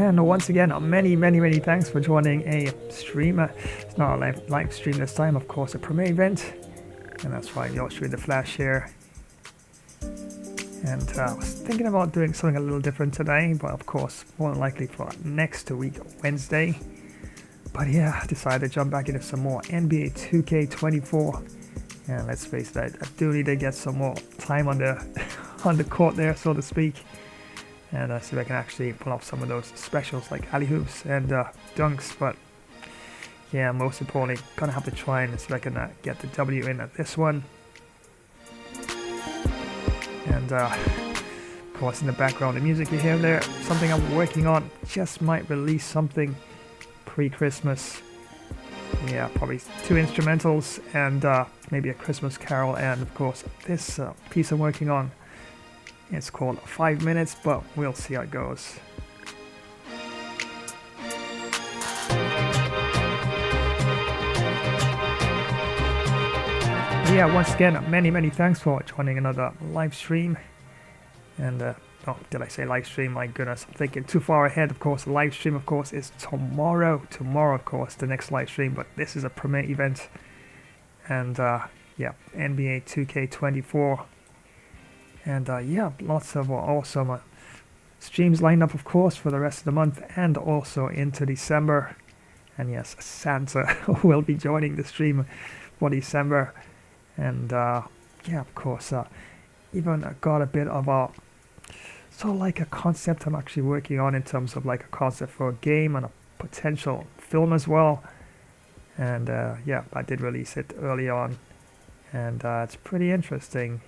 And once again, many thanks for joining a stream. It's not a live stream this time, of course, a premiere event. And that's why you're showing the flash here. And I was thinking about doing something a little different today, but of course, more than likely for next week, Wednesday. But yeah, I decided to jump back into some more NBA 2K24. And let's face it, I do need to get some more time on the on the court there, so to speak. And see if I can actually pull off some of those specials like alley-hoops and dunks. But yeah, most importantly, gonna have to try and see if I can get the W in at this one. And of course, in the background, the music you hear there, something I'm working on. Just might release something pre-Christmas. Yeah, probably 2 instrumentals and maybe a Christmas carol. And of course, this piece I'm working on, it's called 5 minutes, but we'll see how it goes. Yeah, once again, many thanks for joining another live stream. And oh, did I say live stream? My goodness, I'm thinking too far ahead. Of course, the live stream, of course, is tomorrow. Tomorrow, of course, the next live stream. But this is a premiere event. And yeah, NBA 2K24. And yeah, lots of awesome streams lined up, of course, for the rest of the month and also into December. And yes, Santa will be joining the stream for December. And yeah, of course, even got a bit of a sort of like a concept I'm actually working on in terms of like a concept for a game and a potential film as well. And yeah, I did release it early on, and it's pretty interesting.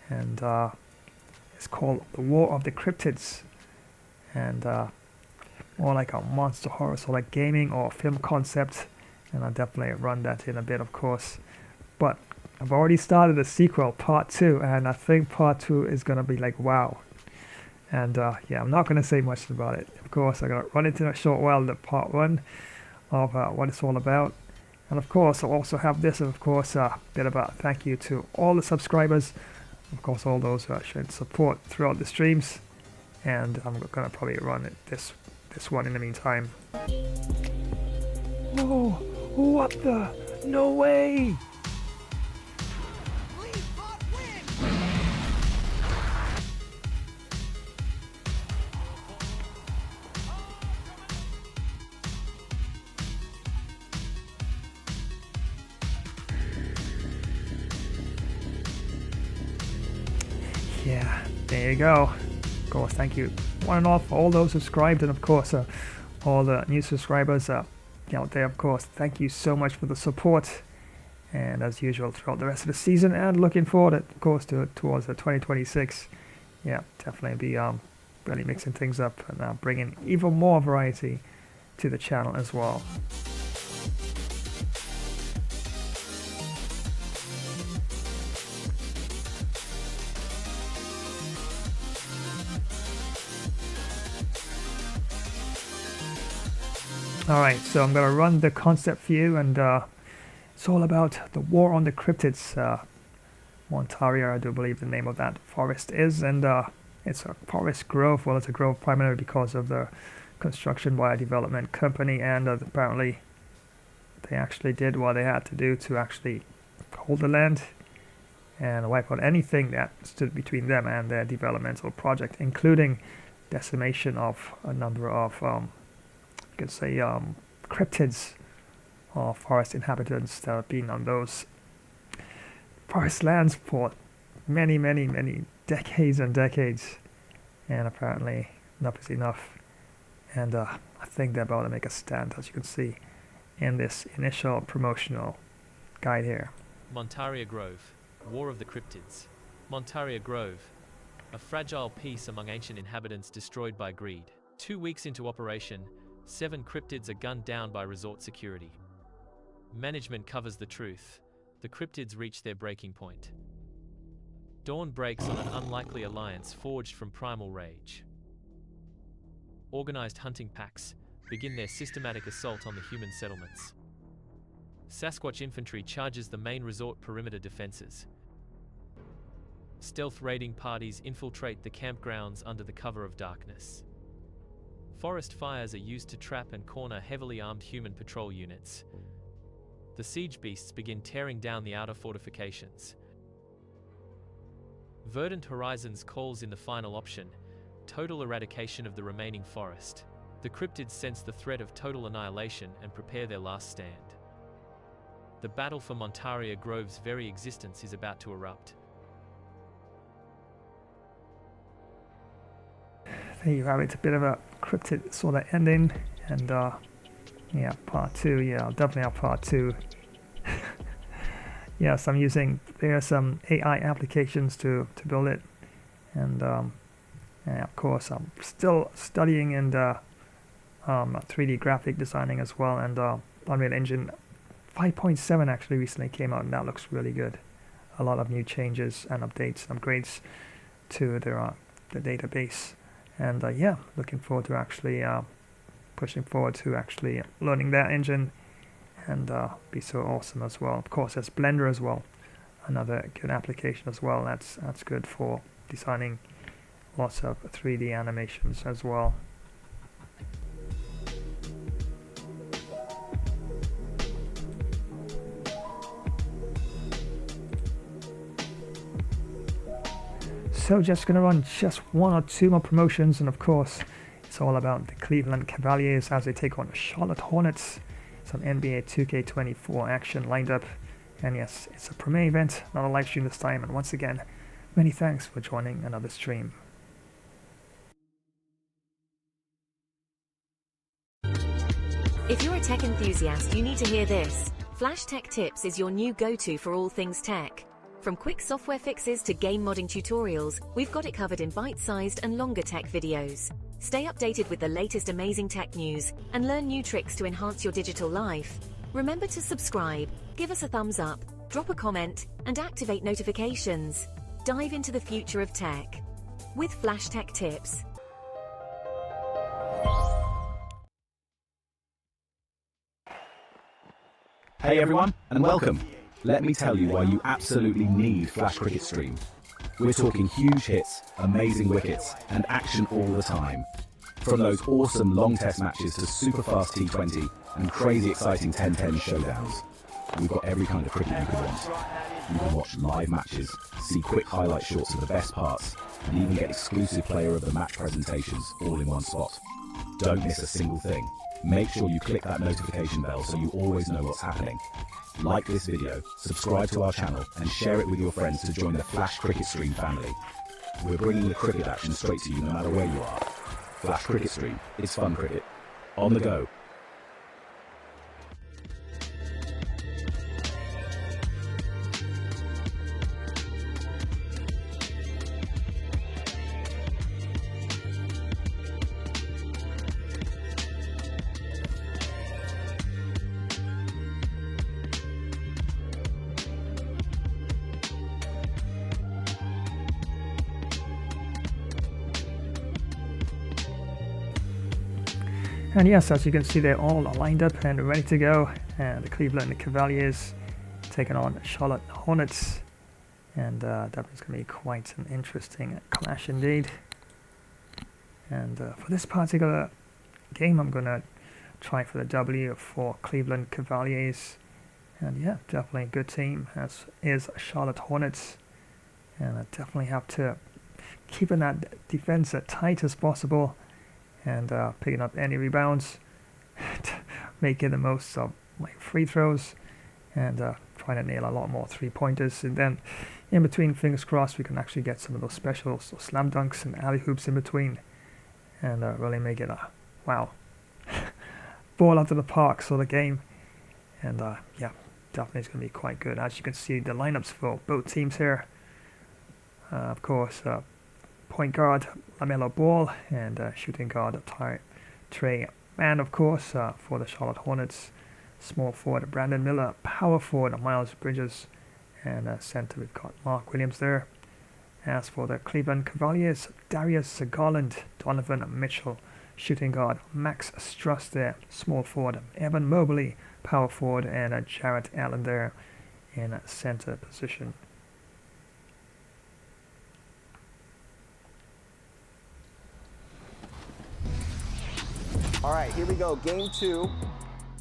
And it's called The War of the Cryptids, and more like a monster horror, so like gaming or film concept. And I'll definitely run that in a bit, of course. But I've already started a sequel, part 2, and I think part 2 is going to be like, wow. And yeah, I'm not going to say much about it. Of course, I'm going to run into a short while the part 1 of what it's all about. And of course, I'll also have this, of course, a bit of a thank you to all the subscribers. Of course, all those who are showing support throughout the streams. And I'm going to probably run it, this one in the meantime. Oh, what the? No way! Yeah, there you go. Of course, thank you one and all for all those subscribed, and of course all the new subscribers out there. Of course, thank you so much for the support, and as usual throughout the rest of the season, and looking forward, of course, towards the 2026. Yeah, definitely be really mixing things up and bringing even more variety to the channel as well. Alright, so I'm going to run the concept for you, and it's all about the War on the Cryptids. Montaria, I do believe the name of that forest is, and it's a forest grove. Well, it's a grove primarily because of the construction by a development company, and apparently they actually did what they had to do to actually hold the land and wipe out anything that stood between them and their developmental project, including decimation of a number of you could say cryptids or forest inhabitants that have been on those forest lands for many decades and decades. And apparently enough is enough, and I think they're about to make a stand, as you can see in this initial promotional guide here. Montaria Grove, War of the Cryptids. Montaria Grove, a fragile peace among ancient inhabitants destroyed by greed. 2 weeks into operation, 7 cryptids are gunned down by resort security. Management covers the truth. The cryptids reach their breaking point. Dawn breaks on an unlikely alliance forged from primal rage. Organized hunting packs begin their systematic assault on the human settlements. Sasquatch infantry charges the main resort perimeter defenses. Stealth raiding parties infiltrate the campgrounds under the cover of darkness. Forest fires are used to trap and corner heavily armed human patrol units. The siege beasts begin tearing down the outer fortifications. Verdant Horizons calls in the final option, total eradication of the remaining forest. The cryptids sense the threat of total annihilation and prepare their last stand. The battle for Montaria Grove's very existence is about to erupt. There you have it, a bit of a cryptid sort of ending, and yeah, part 2, yeah, I'll definitely have part 2. Yes, there are some AI applications to build it, and yeah, of course I'm still studying and 3D graphic designing as well, and Unreal Engine 5.7 actually recently came out, and that looks really good. A lot of new changes and updates and upgrades to the database, and yeah, looking forward to actually pushing forward to actually learning that engine, and be so awesome as well. Of course, there's Blender as well, another good application as well. That's good for designing lots of 3D animations as well. So just going to run just 1 or 2 more promotions, and of course it's all about the Cleveland Cavaliers as they take on the Charlotte Hornets. Some NBA 2K24 action lined up, and yes, it's a premiere event, not a live stream this time, and once again, many thanks for joining another stream. If you're a tech enthusiast, you need to hear this. Flash Tech Tips is your new go-to for all things tech. From quick software fixes to game modding tutorials, we've got it covered in bite-sized and longer tech videos. Stay updated with the latest amazing tech news and learn new tricks to enhance your digital life. Remember to subscribe, give us a thumbs up, drop a comment, and activate notifications. Dive into the future of tech with Flash Tech Tips. Hey everyone, and welcome. Let me tell you why you absolutely need Flash Cricket Stream. We're talking huge hits, amazing wickets, and action all the time. From those awesome long test matches to super fast T20 and crazy exciting 10-10 showdowns. We've got every kind of cricket you could want. You can watch live matches, see quick highlight shots of the best parts, and even get exclusive player of the match presentations all in one spot. Don't miss a single thing. Make sure you click that notification bell so you always know what's happening. Like this video, subscribe to our channel, and share it with your friends to join the Flash Cricket Stream family. We're bringing the cricket action straight to you no matter where you are. Flash Cricket Stream, it's fun cricket. On the go. And yes, as you can see, they're all lined up and ready to go. And the Cleveland Cavaliers taking on Charlotte Hornets, and that is going to be quite an interesting clash indeed. And for this particular game, I'm going to try for the W for Cleveland Cavaliers. And yeah, definitely a good team, as is Charlotte Hornets. And I definitely have to keep in that defense as tight as possible, and picking up any rebounds, making the most of my free throws, and trying to nail a lot more 3-pointers. And then in between, fingers crossed, we can actually get some of those specials, so slam dunks and alley hoops in between, and really make it a wow ball out of the park sort of game. And yeah, definitely it's going to be quite good. As you can see, the lineups for both teams here. Of course, point guard LaMelo Ball, and shooting guard Trey Mann, of course, for the Charlotte Hornets. Small forward Brandon Miller, power forward Miles Bridges, and center we've got Mark Williams there. As for the Cleveland Cavaliers, Darius Garland, Donovan Mitchell, shooting guard Max Struss there, small forward Evan Mobley, power forward, and Jarrett Allen there in center position. All right, here we go. Game 2.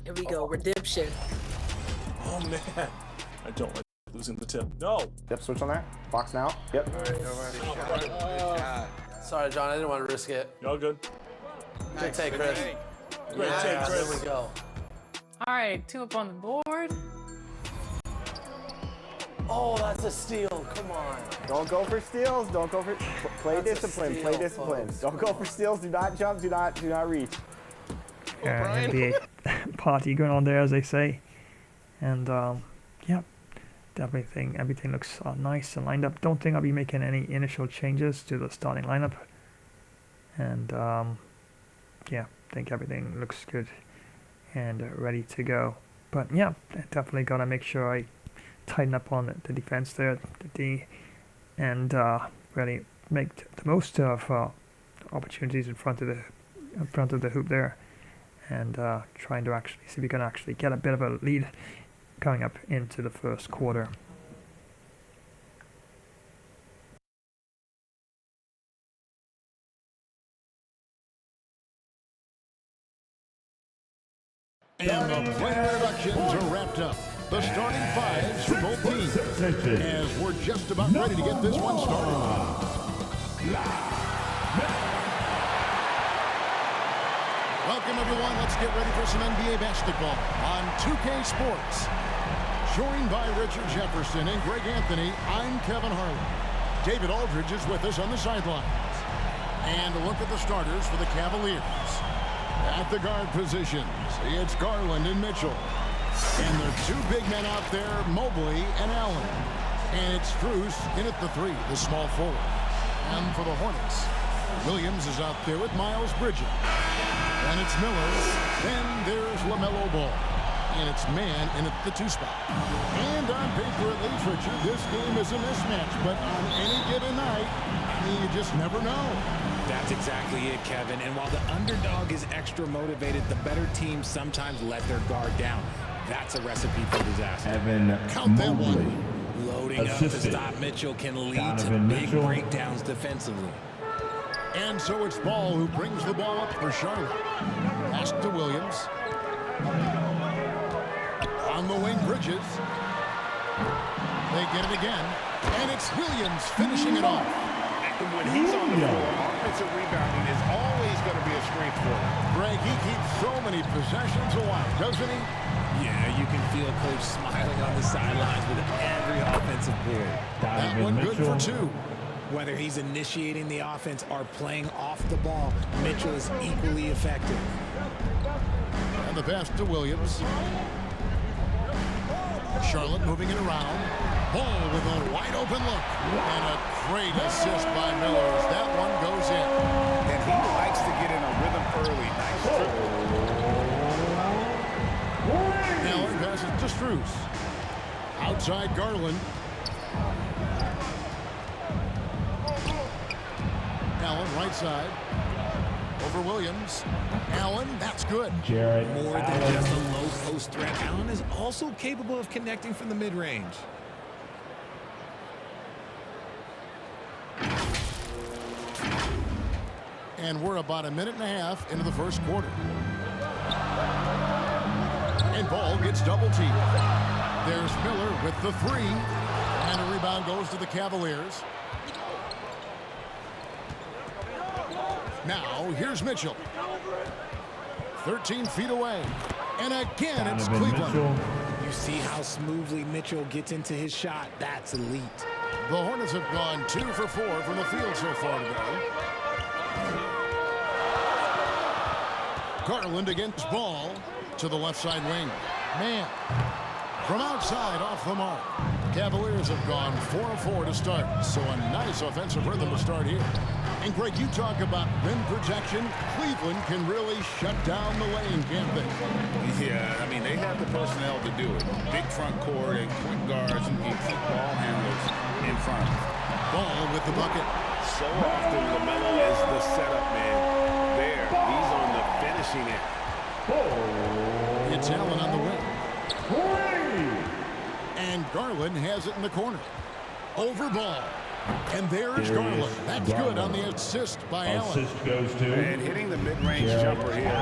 Here we go. Redemption. Oh, man. I don't like losing the tip. No. Yep, switch on there. Box now. Yep. Sorry, John. I didn't want to risk it. Y'all good? Good take, Chris. Great take, Chris. There we go. All right, 2 up on the board. Oh, that's a steal. Come on. Don't go for steals. Don't go for play That's a discipline. steal, Play discipline. folks. Don't go for steals. Do not jump. Do not reach. NBA party going on there, as they say. And yeah, definitely everything looks nice and lined up. Don't think I'll be making any initial changes to the starting lineup. And yeah, I think everything looks good and ready to go. But yeah, definitely gotta make sure I tighten up on the defense there, the D, and really make the most of opportunities in front of the hoop there, and trying to actually see if we can actually get a bit of a lead coming up into the first quarter. And the player introductions are wrapped up. The starting fives for both teams, as we're just about ready to get this one started. Welcome, everyone. Let's get ready for some NBA basketball on 2K Sports. Joined by Richard Jefferson and Greg Anthony, I'm Kevin Harlan. David Aldridge is with us on the sidelines. And a look at the starters for the Cavaliers. At the guard positions, it's Garland and Mitchell. And there are 2 big men out there, Mobley and Allen. And it's Strus in at the 3, the small forward. And for the Hornets, Williams is out there with Miles Bridges. And it's Miller. Then there's LaMelo Ball. And it's Man in at the 2 spot. And on paper, at least, Richard, this game is a mismatch. But on any given night, you just never know. That's exactly it, Kevin. And while the underdog is extra motivated, the better teams sometimes let their guard down. That's a recipe for disaster. Count that one. Loading up to stop Mitchell can lead to big breakdowns defensively. And so it's Ball who brings the ball up for Charlotte. Pass to Williams. On the wing, Bridges. They get it again. And it's Williams finishing it off. When he's on the floor, offensive rebounding is always going to be a strength for him. Greg, he keeps so many possessions alive, doesn't he? Yeah, you can feel Coach smiling on the sidelines with every offensive board. That one good for 2. Whether he's initiating the offense or playing off the ball, Mitchell is equally effective. And the pass to Williams. Charlotte moving it around. Ball with a wide open look. And a great assist by Miller as that one goes in. And he likes to get in a rhythm early. Nice triple. Allen passes to Strus. Outside Garland. Allen right side. Over Williams. Allen, that's good. More than just a low post threat, Allen is also capable of connecting from the mid-range. And we're about a minute and a half into the first quarter. And Ball gets double teamed. There's Miller with the 3. And a rebound goes to the Cavaliers. Now, here's Mitchell. 13 feet away. And again, it's Cleveland. You see how smoothly Mitchell gets into his shot. That's elite. The Hornets have gone 2 for 4 from the field so far today. Garland against Ball to the left side wing. Man, from outside off the mark. Cavaliers have gone 4 of 4 to start, so a nice offensive rhythm to start here. And Greg, you talk about rim protection. Cleveland can really shut down the lane, can't they? Yeah, I mean, they have the personnel to do it. Big front court and quick guards who can keep ball handlers in front. Ball with the bucket. So often, LaMelo is the setup man. There, he's on the finishing end. It's Allen on the wing. And Garland has it in the corner. Over Ball. And there's Garland. That's good on the assist by Allen. Assist goes to. And hitting the mid-range jumper here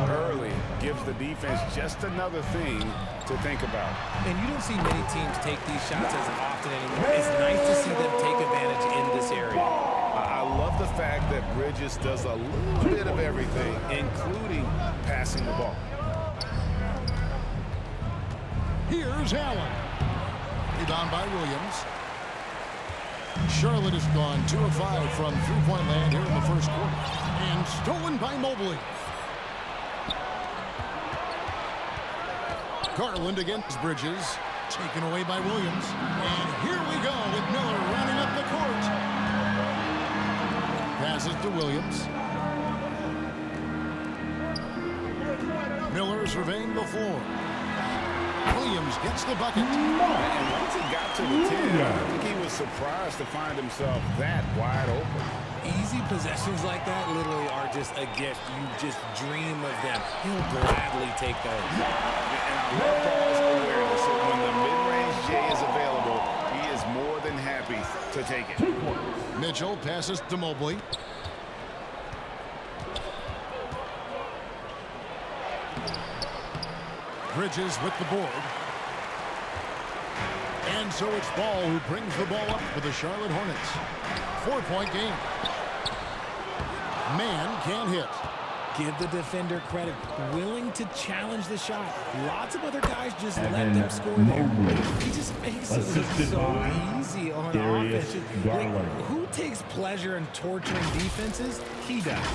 early gives the defense just another thing to think about. And you don't see many teams take these shots as often anymore. It's nice to see them take advantage in this area. I love the fact that Bridges does a little bit of everything, including passing the ball. Here's Allen. Rebound by Williams. Charlotte has gone 2 of 5 from three-point land here in the first quarter. And stolen by Mobley. Garland against Bridges. Taken away by Williams. And here we go with Miller running up the court. Passes to Williams. Miller surveying the floor. Williams gets the bucket. And once he got to the 10, I think he was surprised to find himself that wide open. Easy possessions like that literally are just a gift. You just dream of them. He'll gladly take those. And I love Paul's awareness that when the mid-range J is available, he is more than happy to take it. Mitchell passes to Mobley. Bridges with the board. And so it's Ball who brings the ball up for the Charlotte Hornets. 4-point game. Man can't hit. Give the defender credit. Willing to challenge the shot. Lots of other guys just let them score there. He just makes it so easy on offense. Like, who takes pleasure in torturing defenses? He does.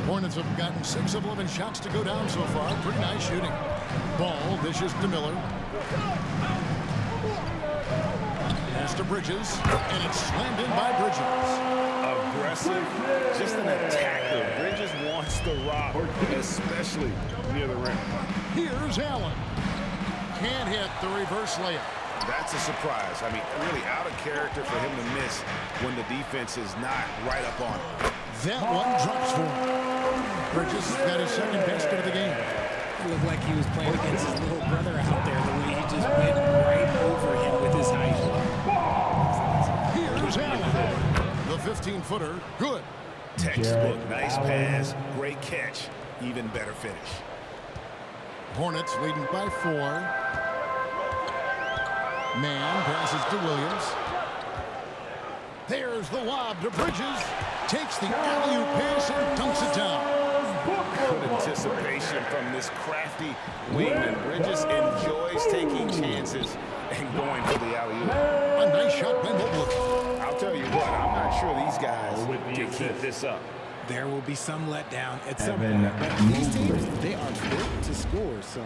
Hornets have gotten 6 of 11 shots to go down so far. Pretty nice shooting. Ball dishes to Miller. Pass to Bridges, and it's slammed in by Bridges. Aggressive, just an attacker. Bridges wants to rock, especially near the rim. Here's Allen. Can't hit the reverse layup. That's a surprise. I mean, really out of character for him to miss when the defense is not right up on him. That one drops for him. Bridges got his second basket of the game. It looked like he was playing against his little brother out there, the way he just went right over him with his height. Here's Allen. The 15-footer, good. Textbook, nice pass, great catch, even better finish. Hornets leading by 4. Man passes to Williams. There's the lob to Bridges. Takes the alley-oop pass and dunks it down. Good anticipation from this crafty wingman. Bridges enjoys taking chances and going for the alley-oop. A nice shot by Mobley. I'll tell you what, I'm not sure these guys can keep this up. There will be some letdown at some point, but these teams, they are built to score, so...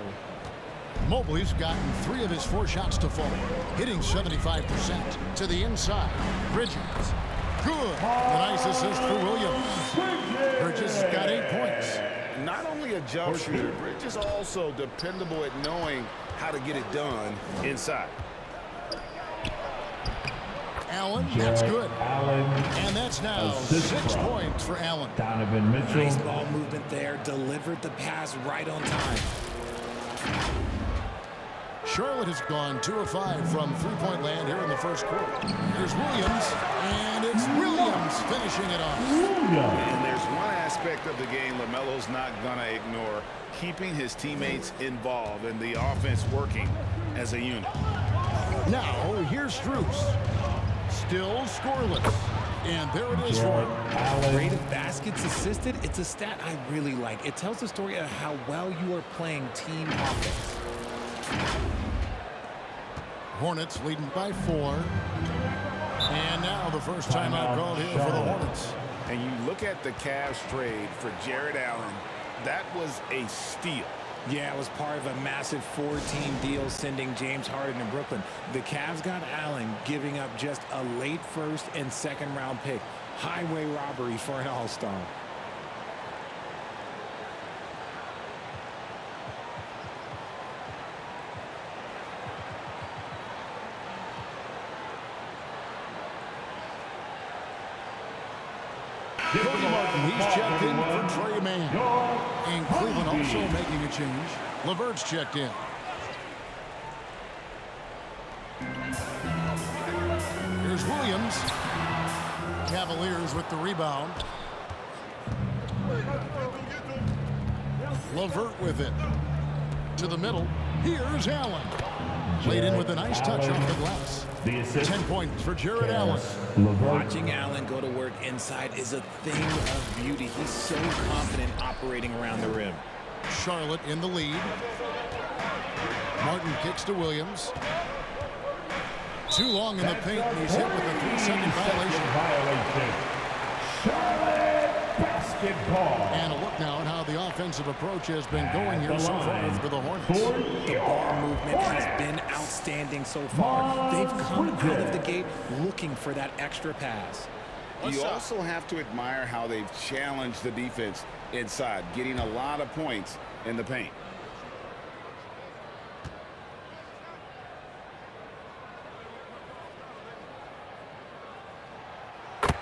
Mobley's gotten 3 of his 4 shots to fall, hitting 75% to the inside. Bridges. Good. A nice assist for Williams. Bridges got 8 points. Not only a jump shooter, Bridges also dependable at knowing how to get it done inside. Allen, that's good. And that's now 6 points for Allen. Donovan Mitchell. Nice ball movement there. Delivered the pass right on time. Charlotte has gone 2 of 5 from three-point land here in the first quarter. Here's Williams, and it's Williams finishing it off. And there's one aspect of the game LaMelo's not going to ignore, keeping his teammates involved and the offense working as a unit. Now, here's Strus. Still scoreless. And there it is for him. Rate of baskets assisted, it's a stat I really like. It tells the story of how well you are playing team offense. Hornets leading by 4. And now the first timeout called here for the Hornets. And you look at the Cavs trade for Jared Allen, that was a steal. Yeah, it was part of a massive 4-team deal sending James Harden to Brooklyn. The Cavs got Allen, giving up just a late first and second round pick. Highway robbery for an all-star. He's checked in for Trey Mann. And Cleveland also making a change. LeVert's checked in. Here's Williams. Cavaliers with the rebound. LeVert with it. To the middle. Here's Allen. Played in with a nice touch off the glass. 10 points for Jared Allen. Watching Allen go to work inside is a thing of beauty. He's so confident operating around the rim. Charlotte in the lead. Martin kicks to Williams. Too long in the paint, and he's hit with a 3-second violation. Charlotte basketball. And a look now at how the offensive approach has been going here so far for the Hornets. The ball movement has been outstanding so far. They've come out of the gate looking for that extra pass. You also have to admire how they've challenged the defense inside, getting a lot of points in the paint.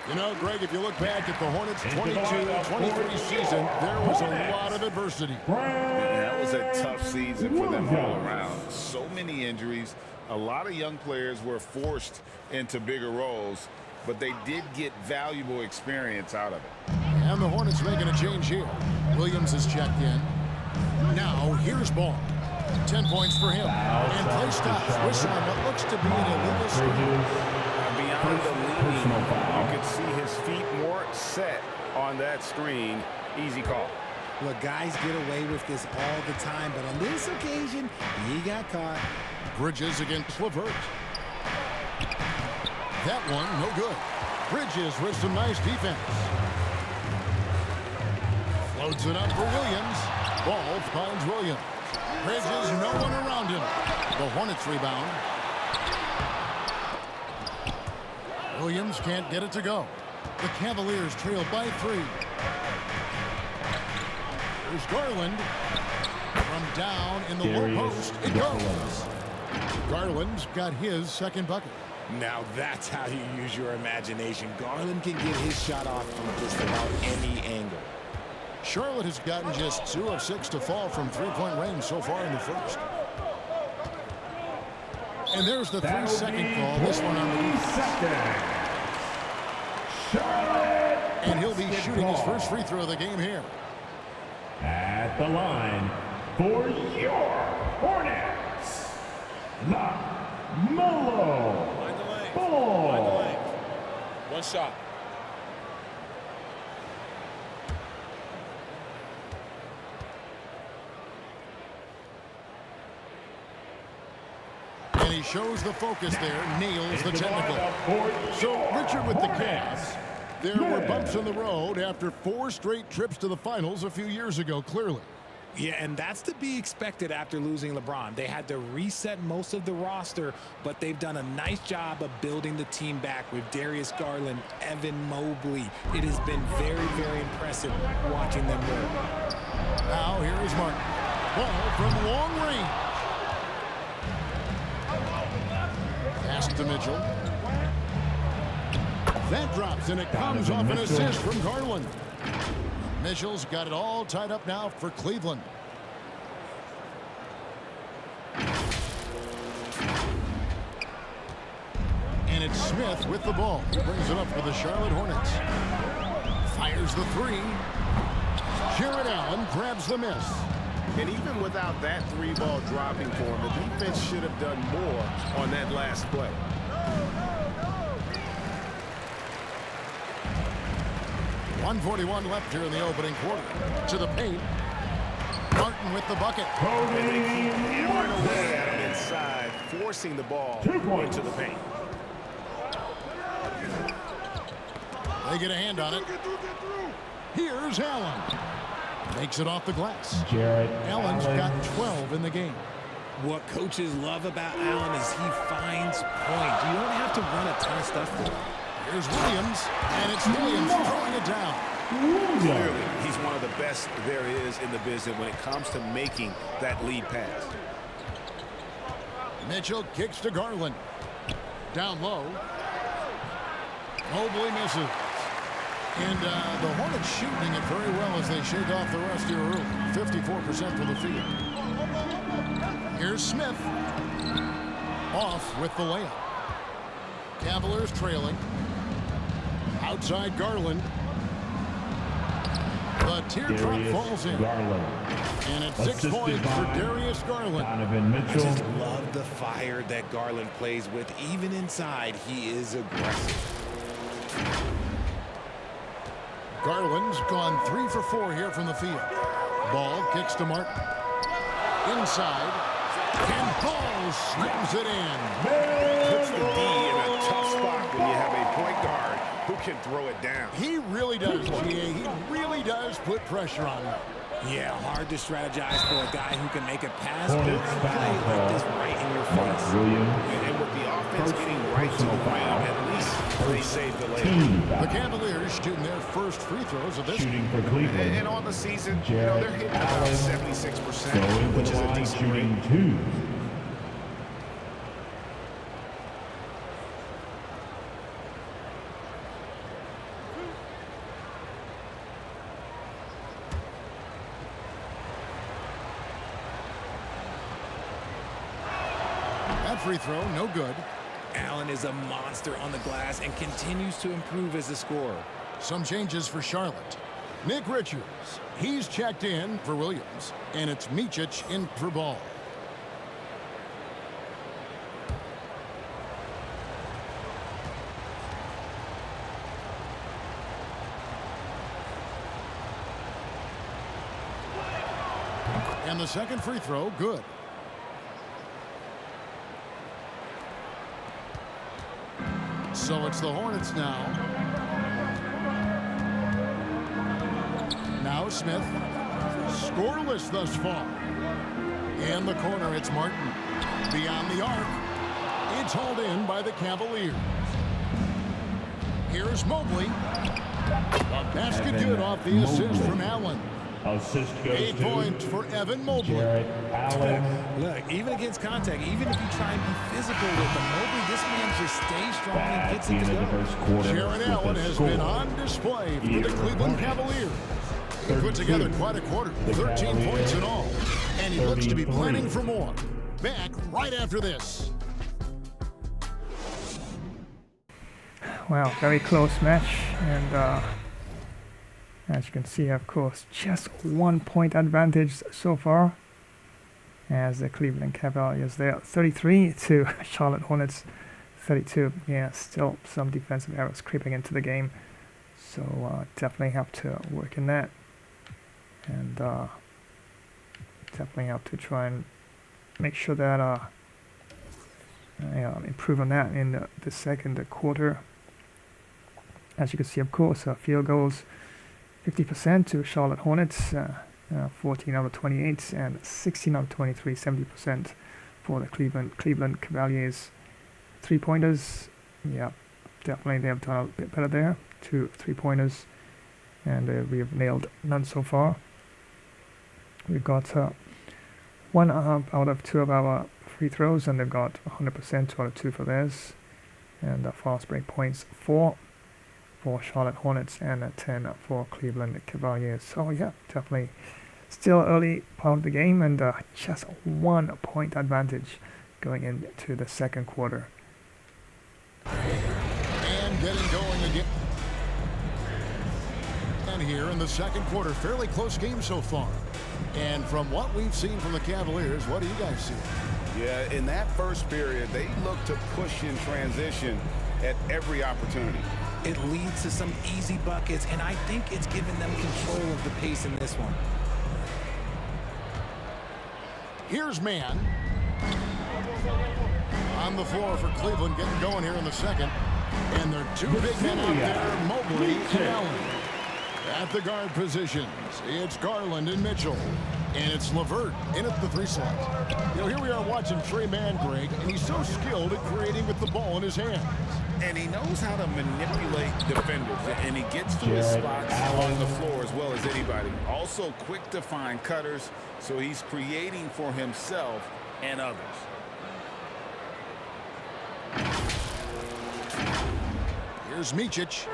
You know, Greg, if you look back at the Hornets' 22-23 season, there was a lot of adversity. That was a tough season for them all around. So many injuries. A lot of young players were forced into bigger roles, but they did get valuable experience out of it. And the Hornets making a change here. Williams is checked in. Now, here's Ball. 10 points for him. And play stops. Whistle on what looks to be an illegal screen. Beyond the leaning, you could see his feet more set on that screen. Easy call. Look, guys get away with this all the time, but on this occasion, he got caught. Bridges against LeVert. That one, no good. Bridges with some nice defense. Floats it up for Williams. Ball finds Williams. Bridges, no one around him. The Hornets rebound. Williams can't get it to go. The Cavaliers trail by 3. Here's Garland. From down in the low post, it goes. Garland's got his second bucket. Now that's how you use your imagination. Garland can get his shot off from just about any angle. Charlotte has gotten just 2 of 6 to fall from three-point range so far in the first. And there's the 3-second call. This one on the defense. And he'll be shooting his first free throw of the game here. At the line for your Hornets, LaMelo Ball. One shot. And he shows the focus there, nails the technical. So, Richard with the Cavs. There were bumps in the road after 4 straight trips to the finals a few years ago, clearly. Yeah, and that's to be expected after losing LeBron. They had to reset most of the roster, but they've done a nice job of building the team back with Darius Garland, Evan Mobley. It has been very, very impressive watching them work. Now, here is Martin. Ball from long range. Pass to Mitchell. That drops, and it comes off an assist from Garland. Mitchell's got it all tied up now for Cleveland. And it's Smith with the ball. He brings it up for the Charlotte Hornets. Fires the 3. Jared Allen grabs the miss. And even without that 3-ball dropping for him, the defense should have done more on that last play. .141 left here in the opening quarter. To the paint. Martin with the bucket. And they keep hammering away at him inside, forcing the ball into the paint. They get a hand on it. Here's Allen. Makes it off the glass. Allen's got 12 in the game. What coaches love about Allen is he finds points. You don't have to run a ton of stuff for him. Here's Williams, and it's Williams throwing it down. Clearly, he's one of the best there is in the business when it comes to making that lead pass. Mitchell kicks to Garland. Down low. Mobley misses. And the Hornets shooting it very well as they shake off the rust here early. 54% from the field. Here's Smith. Off with the layup. Cavaliers trailing. Outside Garland. The teardrop falls in. Garland. And it's 6 points for Darius Garland. Donovan Mitchell. I just love the fire that Garland plays with. Even inside, he is aggressive. Garland's gone 3 for 4 here from the field. Ball kicks to Martin. Inside. And Ball slams it in. Puts the D in a tough spot when you have a point guard who can throw it down. He really does, GA. He really does put pressure on him. Yeah, hard to strategize for a guy who can make a pass or Hornets play foul like this right in your face. Williams. And with the offense getting right to the rim, at least they saved the layup. The Cavaliers shooting their first free throws of this. Shooting for Cleveland. And on the season, they're hitting about 76%, Going which to is the a line, decent shooting rate. 2. That free throw, no good. Allen is a monster on the glass and continues to improve as a scorer. Some changes for Charlotte. Nick Richards, he's checked in for Williams. And it's Micic in for Ball. And the second free throw, good. So it's the Hornets now. Now Smith. Scoreless thus far. In the corner, it's Martin. Beyond the arc. It's hauled in by the Cavaliers. Here's Mobley. A basket good off the assist from Allen. Assist goes 8 to points for Evan Mobley. Jarrett Allen. Look, even against contact, even if you try and be physical with the Mobley, this man just stays strong and gets it to the go. first quarter. Jarrett Allen has been on display for the Cleveland Cavaliers. He put together quite a quarter, 13 points in all. And he looks to be planning for more. Back right after this. Wow, very close match, and as you can see, of course, just 1 point advantage so far, as the Cleveland Cavaliers, they are 33 to Charlotte Hornets 32. Yeah, still some defensive errors creeping into the game, so definitely have to work in that, and definitely have to try and make sure that improve on that in the second quarter. As you can see, of course, field goals 50% to Charlotte Hornets, 14 out of 28, and 16 out of 23, 70% for the Cleveland Cavaliers. 3-pointers, yeah, definitely they have done a bit better there. 2 3-pointers, and we have nailed none so far. We've got 1 out of 2 of our free throws, and they've got 100%, 2 out of 2 for theirs. And fast break points 4 for Charlotte Hornets and 10 for Cleveland Cavaliers. So yeah, definitely still early part of the game, and just 1 point advantage going into the second quarter. And getting going again. And here in the second quarter, fairly close game so far. And from what we've seen from the Cavaliers, what do you guys see? Yeah, in that first period, they looked to push in transition at every opportunity. It leads to some easy buckets, and I think it's given them control of the pace in this one. Here's Mann. On the floor for Cleveland, getting going here in the second. And there are 2 big men out there, Mobley and Allen. At the guard positions, it's Garland and Mitchell. And it's LeVert in at the 3 slot. You know, here we are watching Trey Mann, Greg, and he's so skilled at creating with the ball in his hands. And he knows how to manipulate defenders, and he gets to his spots on the floor as well as anybody. Also quick to find cutters, so he's creating for himself and others. Here's Micic.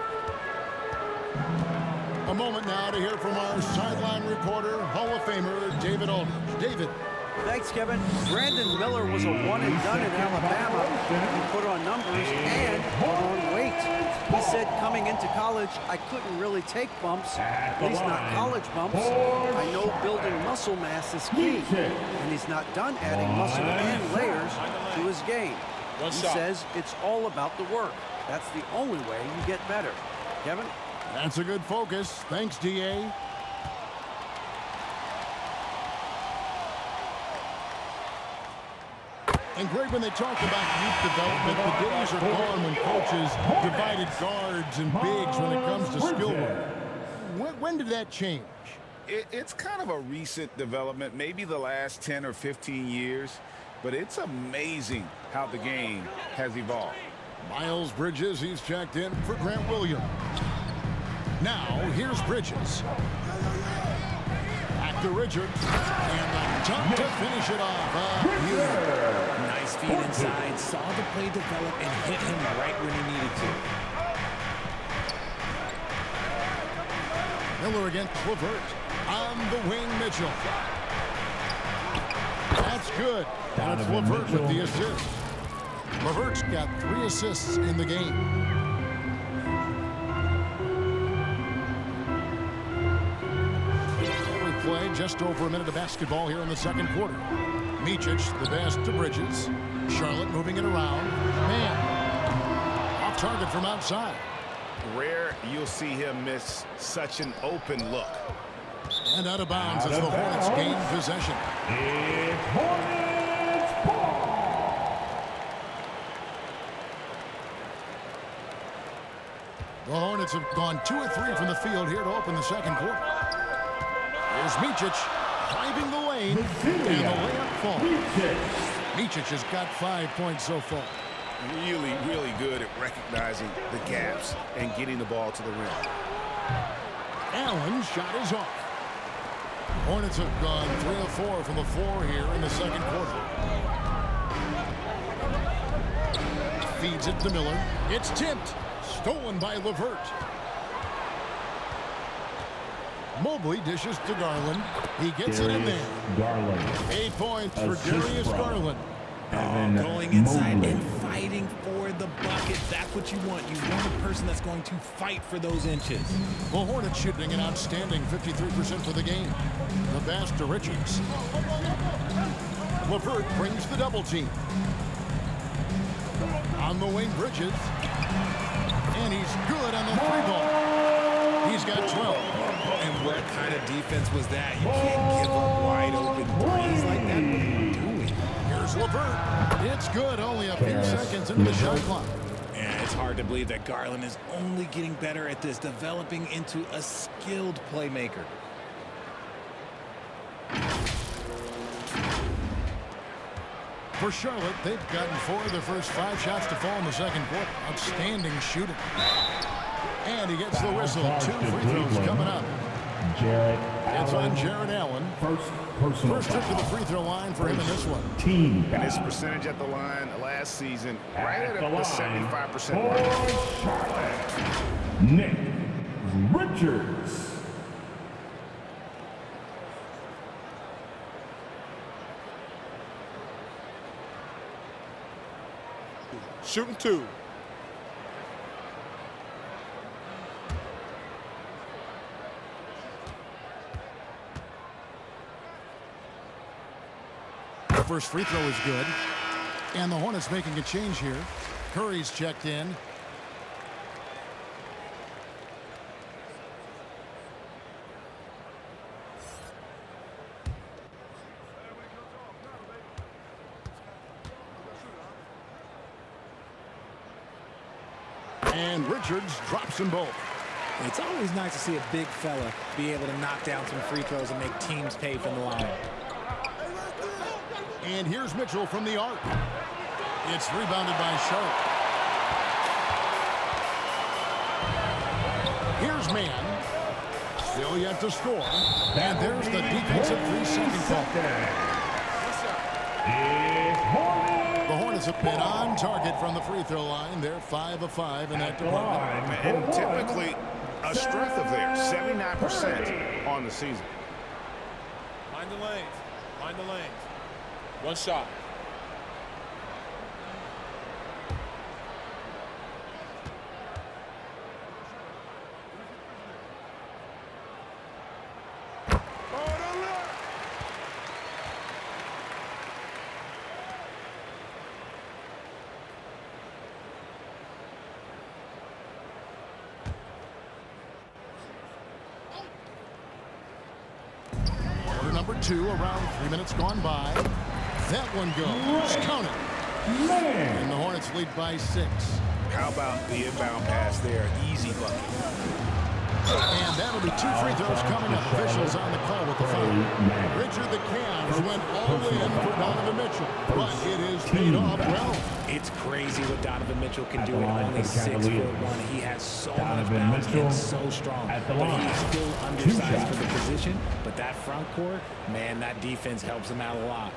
A moment now to hear from our sideline reporter, Hall of Famer David Aldridge. David. Thanks, Kevin. Brandon Miller was a one-and-done in Alabama. He put on numbers and put on weight. He said coming into college, I couldn't really take bumps, at least not college bumps. I know building muscle mass is key, and he's not done adding muscle and layers to his game. He says it's all about the work. That's the only way you get better. Kevin? That's a good focus. Thanks, D.A. And Greg, when they talk about youth development, the days are gone when coaches divided guards and bigs when it comes to skill work. When did that change? It's kind of a recent development, maybe the last 10 or 15 years, but it's amazing how the game has evolved. Miles Bridges, he's checked in for Grant Williams. Now, here's Bridges. Back to Richards. And the dunk to finish it off. Nice feed inside. Saw the play develop and hit him right when he needed to. Miller against Levert. On the wing, Mitchell. That's good. And it's Levert with the assist. Levert's got 3 assists in the game. We play just over a minute of basketball here in the second quarter. Micic, the pass to Bridges. Charlotte moving it around. Man, off target from outside. Rare you'll see him miss such an open look. And out of bounds as the Hornets gain possession. It's Hornets ball. The Hornets have gone 2 of 3 from the field here to open the second quarter. Here's Micic driving the lane, and the layup falls. Micic has got 5 points so far. Really, really good at recognizing the gaps and getting the ball to the rim. Allen's shot is off. Hornets have gone 3 of 4 from the floor here in the second quarter. Feeds it to Miller. It's tipped. Stolen by Levert. Mobley dishes to Garland. He gets it in there. Garland. 8 points for Darius Garland. Going inside and fighting for the bucket. That's what you want. You want a person that's going to fight for those inches. The Hornets shooting an outstanding 53% for the game. The pass to Richards. Levert brings the double team. On the wing, Bridges. And he's good on the 3-ball. He's got 12. And what kind of defense was that? You can't give up wide open threes like that. What are you doing? Here's Levert. It's good. Only a few seconds into the shot clock. And it's hard to believe that Garland is only getting better at this, developing into a skilled playmaker. For Charlotte, they've gotten 4 of their first 5 shots to fall in the second quarter. Outstanding shooting. And he gets the whistle. 2 free throws coming up. It's on Jared Allen. First trip to the free throw line for him in this one. And his percentage at the line last season, right at the 75% mark. Nick Richards. Shooting 2. The first free throw is good. And the Hornets making a change here. Curry's checked in. And Richards drops them both. It's always nice to see a big fella be able to knock down some free throws and make teams pay from the line. And here's Mitchell from the arc. It's rebounded by Charlotte. Here's Mann. Still yet to score. And there's the defensive 3-second call. The Hornets have been on target from the free throw line. They're 5 of 5 in that department. And typically a strength of theirs, 79% on the season. Mind the lanes. Mind the lanes. One shot. Number 2, around 3 minutes gone by. That one goes. Count it. And the Hornets lead by 6. How about the inbound pass there? Easy bucket. And that'll be 2 free throws coming up. Officials on the call with the foul. Richard, the Cavs went all in for Donovan Mitchell, but it is paid off well. It's crazy what Donovan Mitchell can do at only 6'1". He has so much bounce and so strong, but he's still undersized for the position. But that front court, man, that defense helps him out a lot.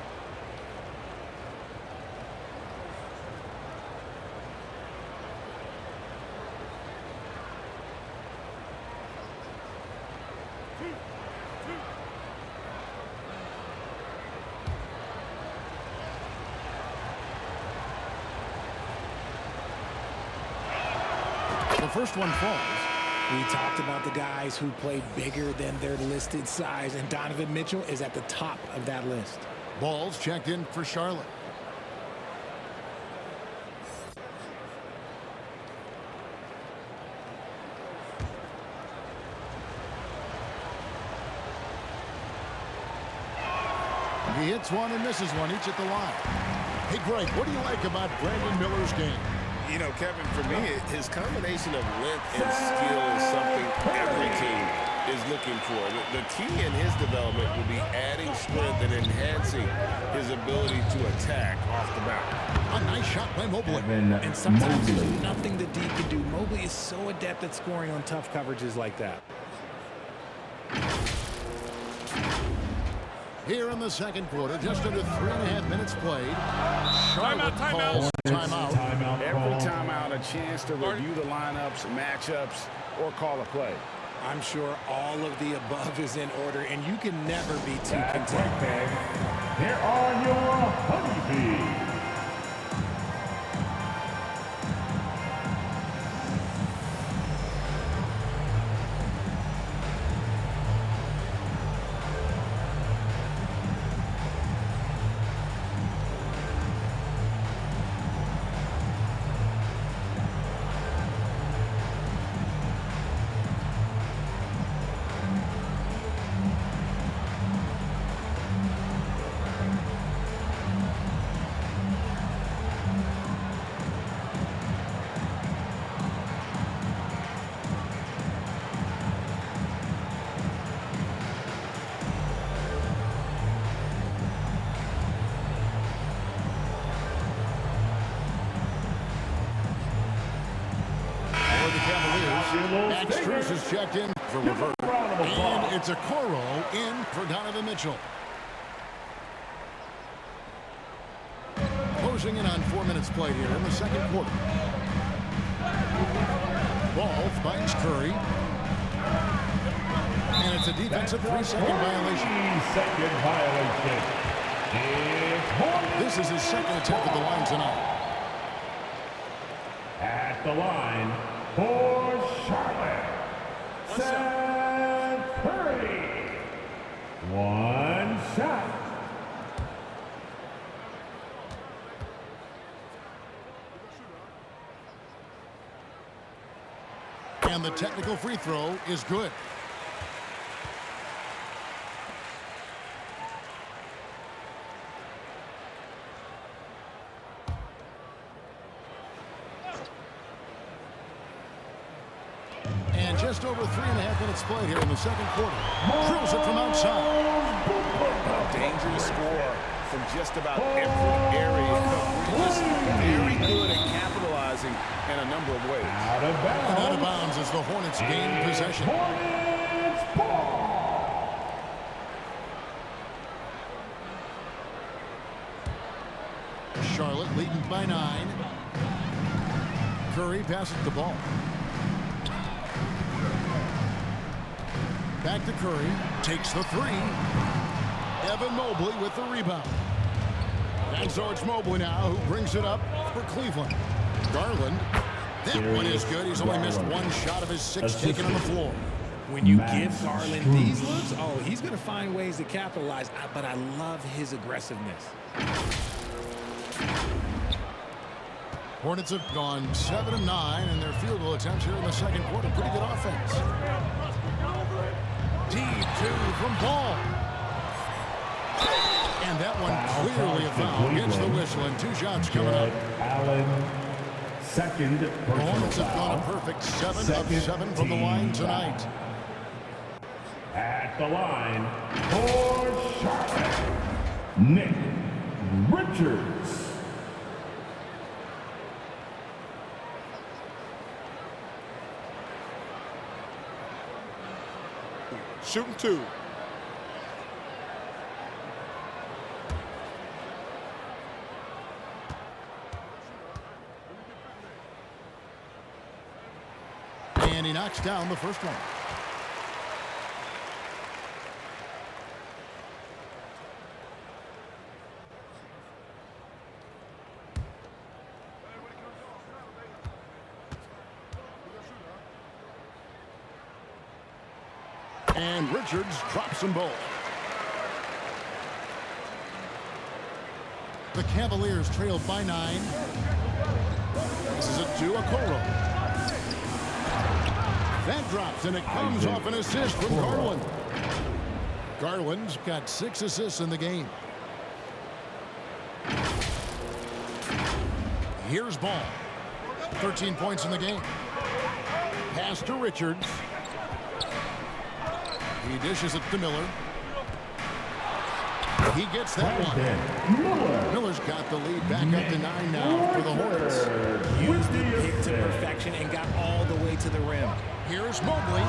The first one falls. We talked about the guys who played bigger than their listed size, and Donovan Mitchell is at the top of that list. Ball's checked in for Charlotte. He hits one and misses one, each at the line. Hey, Greg, what do you like about Brandon Miller's game? You know, Kevin, for me, his combination of length and skill is something every team is looking for. The key in his development will be adding strength and enhancing his ability to attack off the bounce. A nice shot by Mobley. And sometimes there's nothing the D can do. Mobley is so adept at scoring on tough coverages like that. Here in the second quarter, just under 3.5 minutes played. Charlotte calls timeout. Every timeout, a chance to review the lineups, matchups, or call a play. I'm sure all of the above is in order, and you can never be too content. Here are your honeybees. Max Strus is checked in for reverse. And it's a Coro in for Donovan Mitchell. Closing in on 4 minutes played here in the second quarter. Ball finds Curry. And it's a defensive 3-second violation. 3-second violation. This is his second attempt at the line tonight. At the line for Charlotte, Seth Curry. One shot. And the technical free throw is good. And just over 3.5 minutes played here in the second quarter. Drills it from outside. A dangerous score from just about every area. Just very good at capitalizing in a number of ways. Out of bounds. And out of bounds as the Hornets gain possession. Hornets ball. Charlotte leading by 9. Curry passes the ball. Back to Curry. Takes the 3. Evan Mobley with the rebound. And so it's Mobley now who brings it up for Cleveland. Garland. That one is good. He's only missed one shot of his 6 taken on the floor. When you give Garland these looks, oh, he's going to find ways to capitalize. But I love his aggressiveness. Hornets have gone 7 of 9 in their field goal attempts here in the second quarter. Pretty good offense. Deep 2 from Ball. And that one clearly a foul. Gets the whistle and 2 shots coming up. Allen, second The Hornets have gone a perfect 7 of 7 from the line tonight. At the line for Charlotte, Nick Richards. Shooting 2. And he knocks down the first one. And Richards drops them both. The Cavaliers trail by 9. This is a 2, a Okoro. That drops, and it comes off an assist from Garland. Garland's got 6 assists in the game. Here's Ball. 13 points in the game. Pass to Richards. He dishes it to Miller. He gets that one. Miller's got the lead back up to 9 now for the Hornets. Used the pick to perfection and got all the way to the rim. Here's Mobley.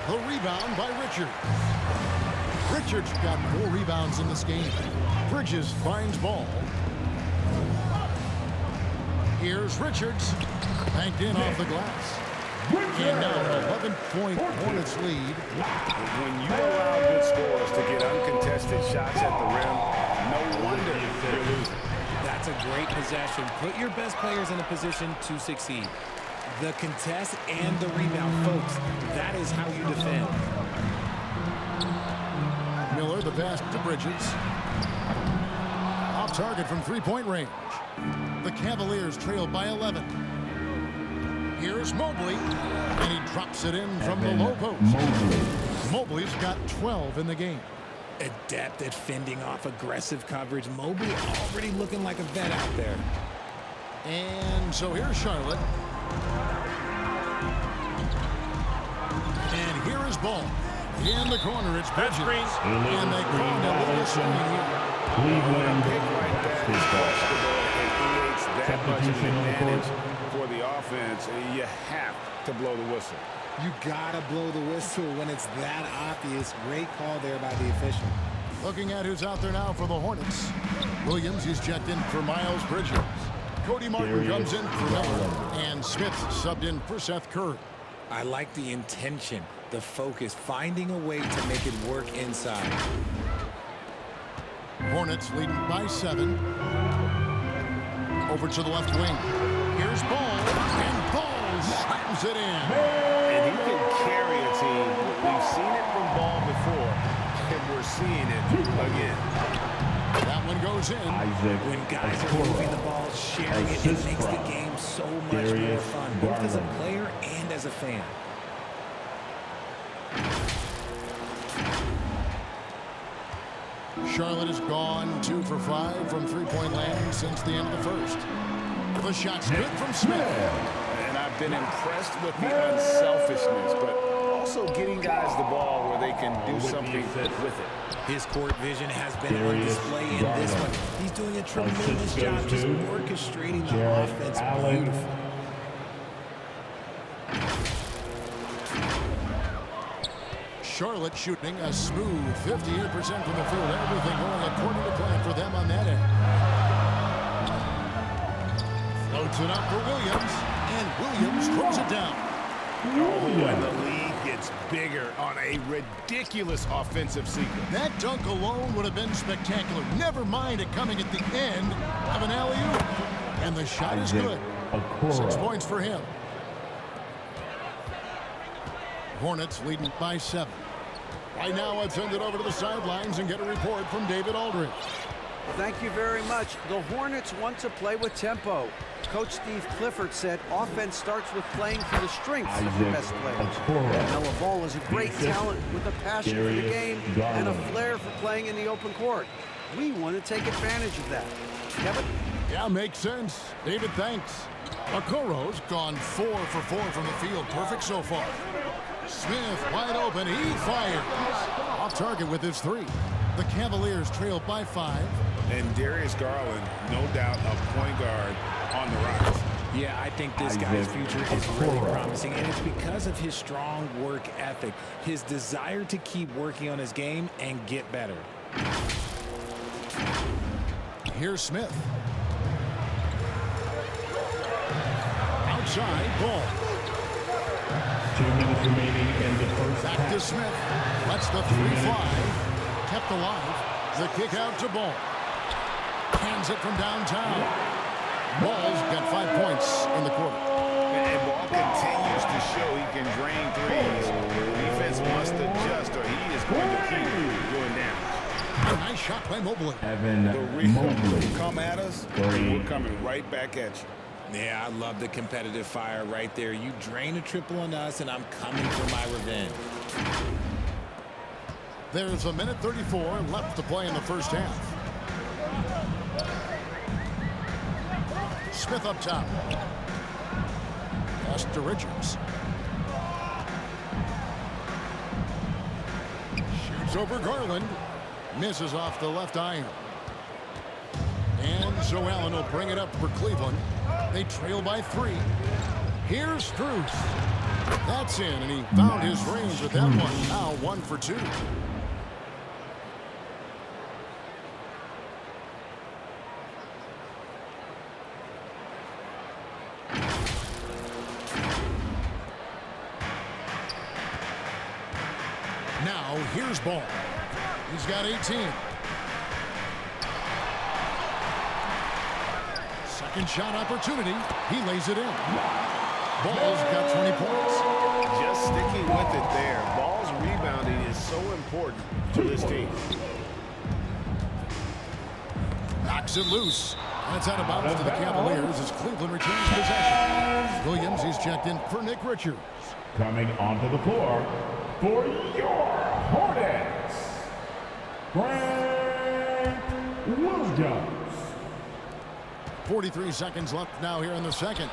The rebound by Richards. Richards got 4 rebounds in this game. Bridges finds Ball. Here's Richards. Banked in off the glass. And now an 11-point Hornets lead. When you allow good scores to get uncontested shots at the rim, no wonder you're losing. That's a great possession. Put your best players in a position to succeed. The contest and the rebound, folks. That is how you defend. Miller, the pass to Bridges. Off target from 3-point range. The Cavaliers trail by 11. Here's Mobley, and he drops it in from the low post. Mobley's got 12 in the game. Adept at fending off aggressive coverage. Mobley already looking like a vet out there. And so here's Charlotte. And here is Ball. In the corner, it's Bridges. And they call it a little screen here. Cleveland substitution on the court for the offense. You have to blow the whistle. You gotta blow the whistle when it's that obvious. Great call there by the official. Looking at who's out there now for the Hornets. Williams, he's checked in for Miles Bridges. Cody Martin comes in for Miller. And Smith subbed in for Seth Curry. I like the intention, the focus, finding a way to make it work inside. Hornets leading by 7. Over to the left wing. Here's Ball. And Ball slams it in. And he can carry a team. We've seen it from Ball before, and we're seeing it again. That one goes in. When guys are moving the ball, sharing it makes the game so much more fun, both as a player and as a fan. Charlotte has gone 2 for 5 from 3-point land since the end of the first. The shot's good from Smith. And I've been impressed with the unselfishness, but also getting guys the ball where they can do something with it. His court vision has been on display in this one. He's doing a tremendous job just orchestrating the offense beautifully. Charlotte shooting a smooth 58% from the field. Everything going according to plan for them on that end. Floats it up for Williams, and Williams throws it down. Oh, and the lead gets gets bigger on a ridiculous offensive sequence. That dunk alone would have been spectacular. Never mind it coming at the end of an alley-oop. And the shot is good. 6 points for him. Hornets leading by 7. Right now, let's send it over to the sidelines and get a report from David Aldridge. Thank you very much. The Hornets want to play with tempo. Coach Steve Clifford said offense starts with playing to the strengths of your best players. Melo Ball is a great talent with a passion for the game and a flair for playing in the open court. We want to take advantage of that. Kevin? Yeah, makes sense. David, thanks. Okoro's gone 4 for 4 from the field. Perfect so far. Smith wide open. He fires. Off target with his 3. The Cavaliers trail by 5. And Darius Garland, no doubt a point guard on the rise. Yeah, I think this guy's future is really promising, and it's because of his strong work ethic, his desire to keep working on his game and get better. Here's Smith. Outside, Ball. 2 minutes remaining in the first Back half. to Smith. Lets the 3 fly. Kept alive. The kick out to Ball. Hands it from downtown. Ball's got 5 points in the quarter. And Ball continues to show he can drain threes. Defense must adjust or he is going to keep going down. A nice shot by Mobley. Mobley. Come at us, we're coming right back at you. Yeah, I love the competitive fire right there. You drain a triple on us, and I'm coming for my revenge. There's 1:34 left to play in the first half. Smith up top. Pass to Richards. Shoots over Garland. Misses off the left iron. And so Allen will bring it up for Cleveland. They trail by 3. Here's Strus. That's in, and he found his range with that one. Now 1 for 2. Now here's Ball. He's got 18. Second shot opportunity. He lays it in. Ball's got 20 points. Just sticking with it there. Ball's rebounding is so important to this team. Knocks it loose. That's out of bounds to the Cavaliers as Cleveland retains possession. Williams, he's checked in for Nick Richards. Coming onto the floor for your Hornets, Grant Williams. 43 seconds left now here in the second.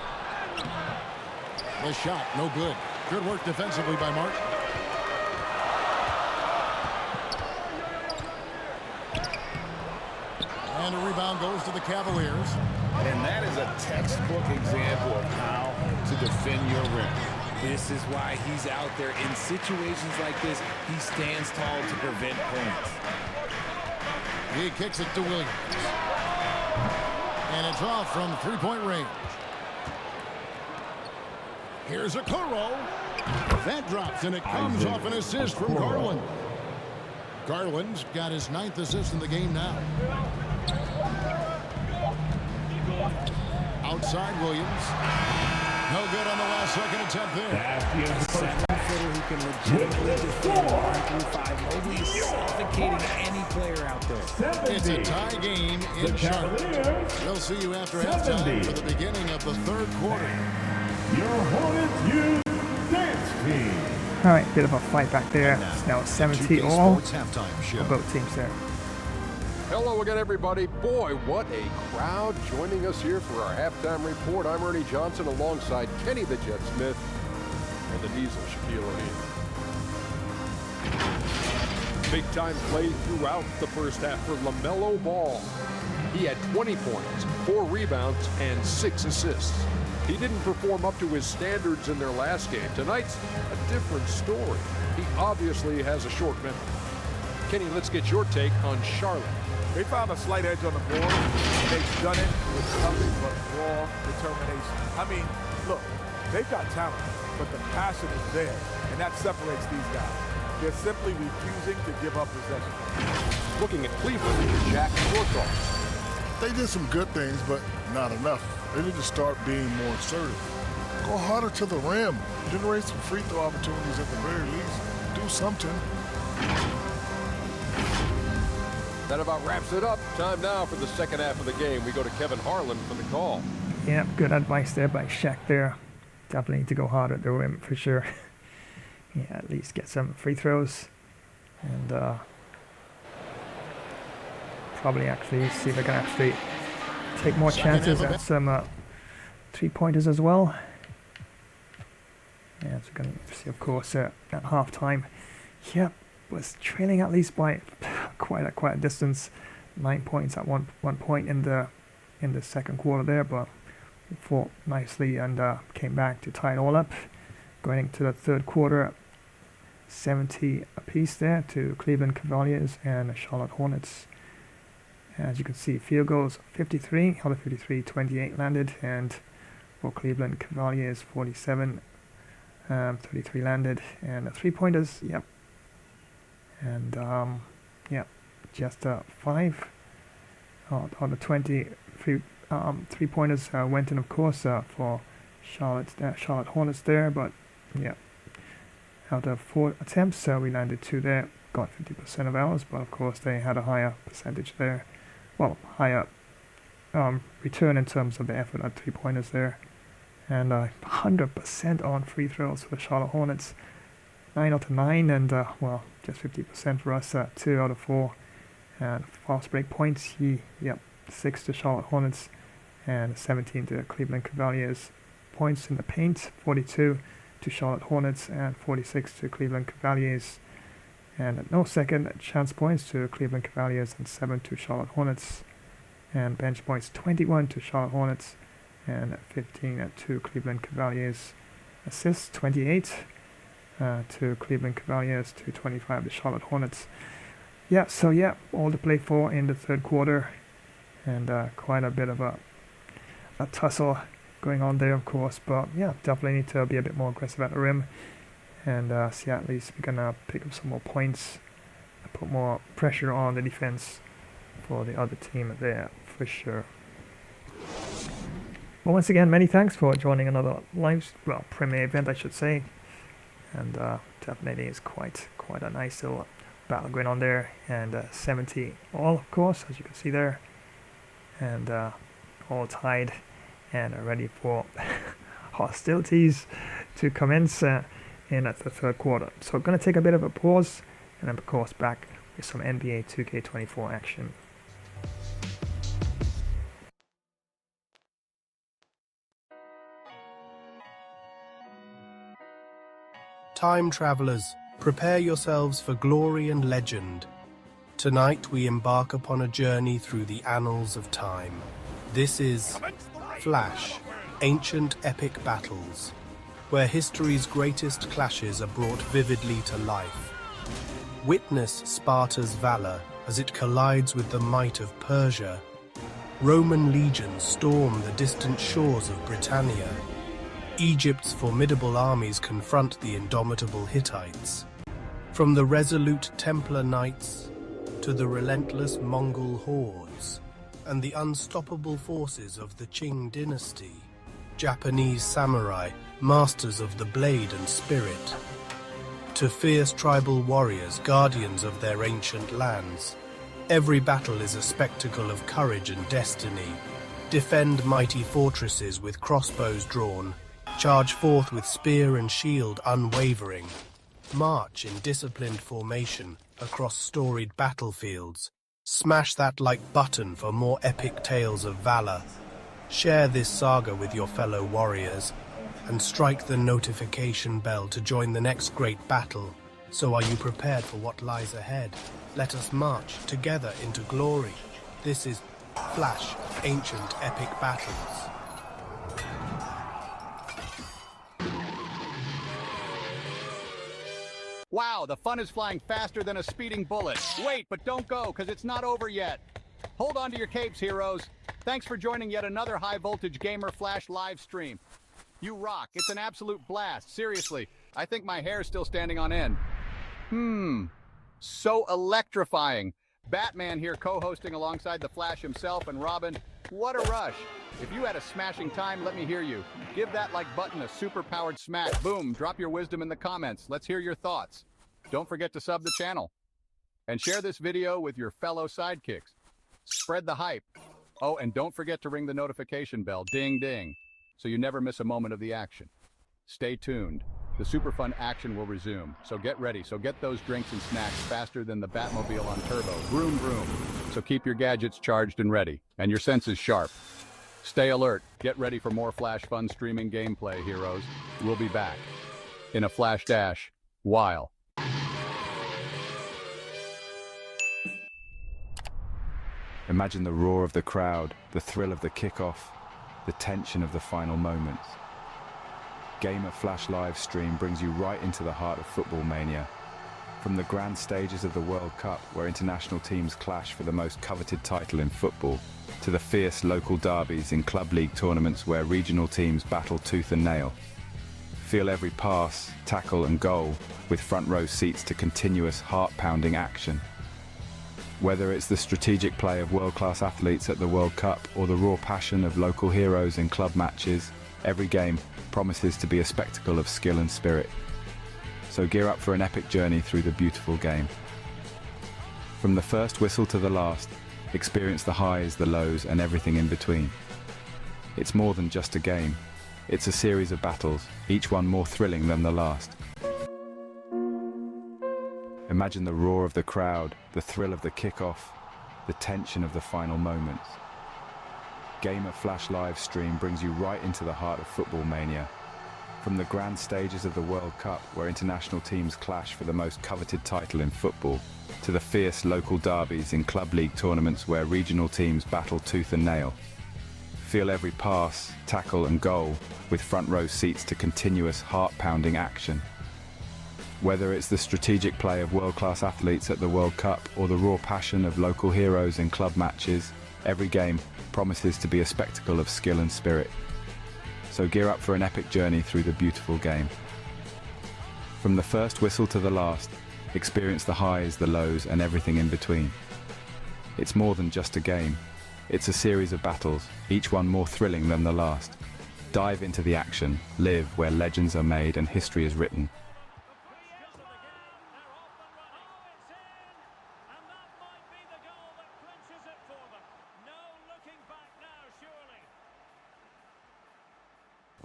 The shot, no good. Good work defensively by Martin. And a rebound goes to the Cavaliers. And that is a textbook example of how to defend your rim. This is why he's out there. In situations like this, he stands tall to prevent points. He kicks it to Williams. And it's off from 3-point range. Here's a Okoro. That drops, and it comes off an assist from Garland. Garland's got his 9th assist in the game now. Outside Williams. No good on the last second attempt there. Seven-footer who can legitimately defend 1-5. Mobley is suffocating any player out there. It's a tie game in Charlotte. We'll see you after halftime for the beginning of the 3rd quarter. Your Hornets use dance team. All right, bit of a fight back there. It's now 70 all for both teams there. Hello again, everybody. Boy, what a crowd joining us here for our halftime report. I'm Ernie Johnson alongside Kenny the Jet Smith and the Diesel Shaquille O'Neal. Big time play throughout the first half for LaMelo Ball. He had 20 points, 4 rebounds, and 6 assists. He didn't perform up to his standards in their last game. Tonight's a different story. He obviously has a short memory. Kenny, let's get your take on Charlotte. They found a slight edge on the board. They've done it with nothing but raw determination. I mean, look, They've got talent, but the passion is there, and that separates these guys. They're simply refusing to give up possession. Looking at Cleveland, Jack, your thoughts. They did some good things, but not enough. They need to start being more assertive. Go harder to the rim. Generate some free throw opportunities at the very least. Do something. That about wraps it up. Time now for the second half of the game. We go to Kevin Harlan for the call. Yeah, good advice there by Shaq there. Definitely need to go harder at the rim for sure. Yeah, at least get some free throws. And probably actually see if I can actually take more chances at some 3-pointers as well. Yeah, so we're going to see, of course, at halftime. Yeah, was trailing at least by quite a distance. 9 points at one point in the second quarter there, but we fought nicely and came back to tie it all up. Going into the third quarter, 70 apiece there to Cleveland Cavaliers and Charlotte Hornets. As you can see, field goals 53, out of 53, 28 landed, and for Cleveland Cavaliers 47, 33 landed, and 3-pointers, yep. And yeah, just 5 out of the 20 3-pointers went in, of course, for Charlotte Hornets there, but yeah, out of 4 attempts, we landed 2 there, got 50% of ours, but of course they had a higher percentage there. Well, higher return in terms of the effort at 3-pointers there, and 100% on free throws for the Charlotte Hornets. 9 out of 9, and well, just 50% for us. 2 out of 4, and fast break points. Yep, 6 to Charlotte Hornets, and 17 to Cleveland Cavaliers. Points in the paint, 42 to Charlotte Hornets, and 46 to Cleveland Cavaliers. And no second chance points to Cleveland Cavaliers, and 7 to Charlotte Hornets. And bench points, 21 to Charlotte Hornets, and 15 to Cleveland Cavaliers. Assists, 28 to Cleveland Cavaliers, to 25 to Charlotte Hornets. Yeah, so yeah, all to play for in the third quarter, and quite a bit of a tussle going on there, of course. But yeah, definitely need to be a bit more aggressive at the rim, and see at least we can pick up some more points, put more pressure on the defense for the other team there, for sure. Well, once again, many thanks for joining another premiere event, I should say. And definitely is quite a nice little battle going on there. And 70 all, of course, as you can see there. And all tied and ready for hostilities to commence in the third quarter. So going to take a bit of a pause, and then of course back with some NBA 2K24 action. Time travelers, prepare yourselves for glory and legend. Tonight we embark upon a journey through the annals of time. This is Flash, Ancient Epic Battles, where history's greatest clashes are brought vividly to life. Witness Sparta's valor as it collides with the might of Persia. Roman legions storm the distant shores of Britannia. Egypt's formidable armies confront the indomitable Hittites. From the resolute Templar Knights to the relentless Mongol hordes and the unstoppable forces of the Qing dynasty, Japanese samurai, masters of the blade and spirit, to fierce tribal warriors, guardians of their ancient lands. Every battle is a spectacle of courage and destiny. Defend mighty fortresses with crossbows drawn. Charge forth with spear and shield unwavering. March in disciplined formation across storied battlefields. Smash that like button for more epic tales of valor. Share this saga with your fellow warriors, and strike the notification bell to join the next great battle. So are you prepared for what lies ahead? Let us march together into glory. This is Flash, Ancient Epic Battles. Wow, the fun is flying faster than a speeding bullet. Wait, but don't go, because it's not over yet. Hold on to your capes, heroes. Thanks for joining yet another high-voltage Gamer Flash live stream. You rock. It's an absolute blast. Seriously, I think my hair's still standing on end. So electrifying. Batman here co-hosting alongside the Flash himself, and Robin, what a rush. If you had a smashing time, let me hear you. Give that like button a super-powered smack. Boom, drop your wisdom in the comments. Let's hear your thoughts. Don't forget to sub the channel. And share this video with your fellow sidekicks. Spread the hype. Oh, and don't forget to ring the notification bell, ding ding, so you never miss a moment of the action. Stay tuned. The super fun action will resume, so get ready. So get those drinks and snacks faster than the Batmobile on turbo. Vroom, vroom. So keep your gadgets charged and ready, and your senses sharp. Stay alert. Get ready for more Flash Fun streaming gameplay, heroes. We'll be back in a Flash Dash while. Imagine the roar of the crowd, the thrill of the kickoff, the tension of the final moments. Gamer Flash live stream brings you right into the heart of football mania. From the grand stages of the World Cup, where international teams clash for the most coveted title in football, to the fierce local derbies in club league tournaments where regional teams battle tooth and nail. Feel every pass, tackle and goal with front row seats to continuous heart-pounding action. Whether it's the strategic play of world-class athletes at the World Cup or the raw passion of local heroes in club matches, every game promises to be a spectacle of skill and spirit. So gear up for an epic journey through the beautiful game. From the first whistle to the last, experience the highs, the lows, and everything in between. It's more than just a game. It's a series of battles, each one more thrilling than the last. Imagine the roar of the crowd, the thrill of the kickoff, the tension of the final moments. Gamer Flash live stream brings you right into the heart of football mania. From the grand stages of the World Cup, where international teams clash for the most coveted title in football, to the fierce local derbies in club league tournaments where regional teams battle tooth and nail. Feel every pass, tackle and goal with front row seats to continuous heart-pounding action. Whether it's the strategic play of world-class athletes at the World Cup or the raw passion of local heroes in club matches, every game promises to be a spectacle of skill and spirit. So gear up for an epic journey through the beautiful game. From the first whistle to the last, experience the highs, the lows, and everything in between. It's more than just a game. It's a series of battles, each one more thrilling than the last. Dive into the action, live where legends are made and history is written.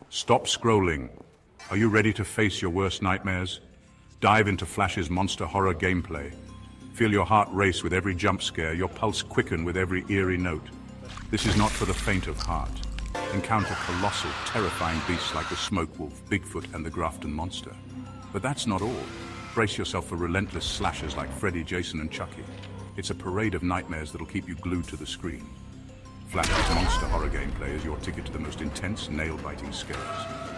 Stop scrolling. Are you ready to face your worst nightmares? Dive into Flash's monster horror gameplay. Feel your heart race with every jump scare, your pulse quicken with every eerie note. This is not for the faint of heart. Encounter colossal, terrifying beasts like the Smoke Wolf, Bigfoot, and the Grafton Monster. But that's not all. Brace yourself for relentless slashers like Freddy, Jason, and Chucky. It's a parade of nightmares that'll keep you glued to the screen. Flash's monster horror gameplay is your ticket to the most intense, nail-biting scares.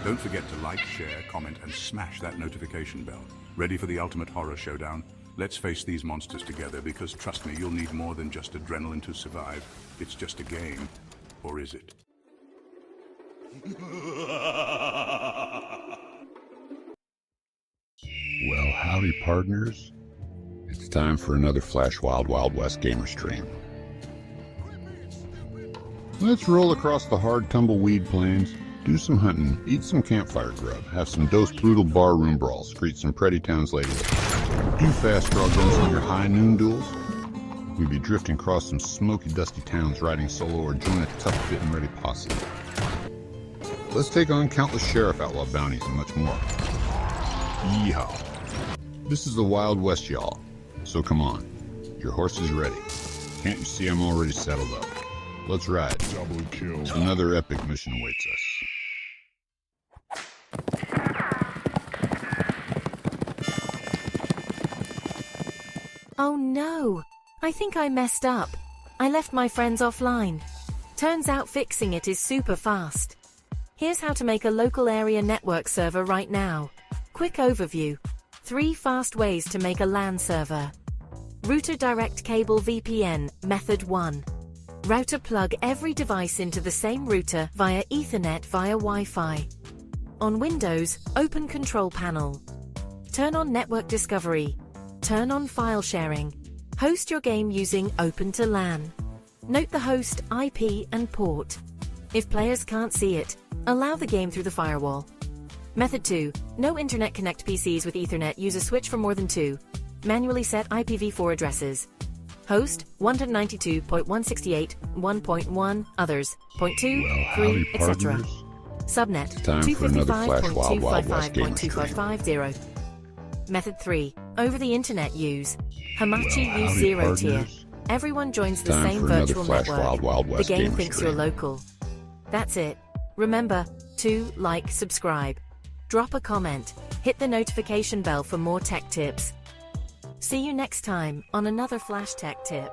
Don't forget to like, share, comment, and smash that notification bell. Ready for the ultimate horror showdown? Let's face these monsters together, because trust me, you'll need more than just adrenaline to survive. It's just a game. Or is it? Well, howdy partners. It's time for another Flash Wild Wild West gamer stream. Let's roll across the hard tumbleweed plains, do some hunting, eat some campfire grub, have some Dos Brutal barroom brawls, greet some Pretty Towns ladies, do fast draw guns on your high noon duels. We'd be drifting across some smoky dusty towns riding solo or join a tough fit and ready posse. Let's take on countless sheriff outlaw bounties and much more. Yeehaw. This is the Wild West, y'all. So come on, your horse is ready. Can't you see I'm already saddled up? Let's ride. Double kill. Another epic mission awaits us. Oh no! I think I messed up. I left my friends offline. Turns out fixing it is super fast. Here's how to make a local area network server right now. Quick overview. 3 fast ways to make a LAN server. Router Direct Cable VPN, Method 1. Router plug every device into the same router via Ethernet via Wi-Fi. On Windows, open Control Panel. Turn on Network Discovery. Turn on File Sharing. Host your game using Open to LAN. Note the host, IP, and port. If players can't see it, allow the game through the firewall. Method 2. No Internet Connect PCs with Ethernet use a switch for more than 2. Manually set IPv4 addresses. Host 192.168.1.1, others 0.2, 3, etc. Subnet Time for another Flash Wild Wild West game stream. 255.255.0. Method 3. Over the Internet use. Hamachi Well, use howdy, zero tier. partners. Everyone joins the Time same for another virtual Flash network. Wild Wild The West game game thinks stream. you're local. That's it. Remember to like, subscribe. Drop a comment. Hit the notification bell for more tech tips. See you next time on another Flash Tech Tip.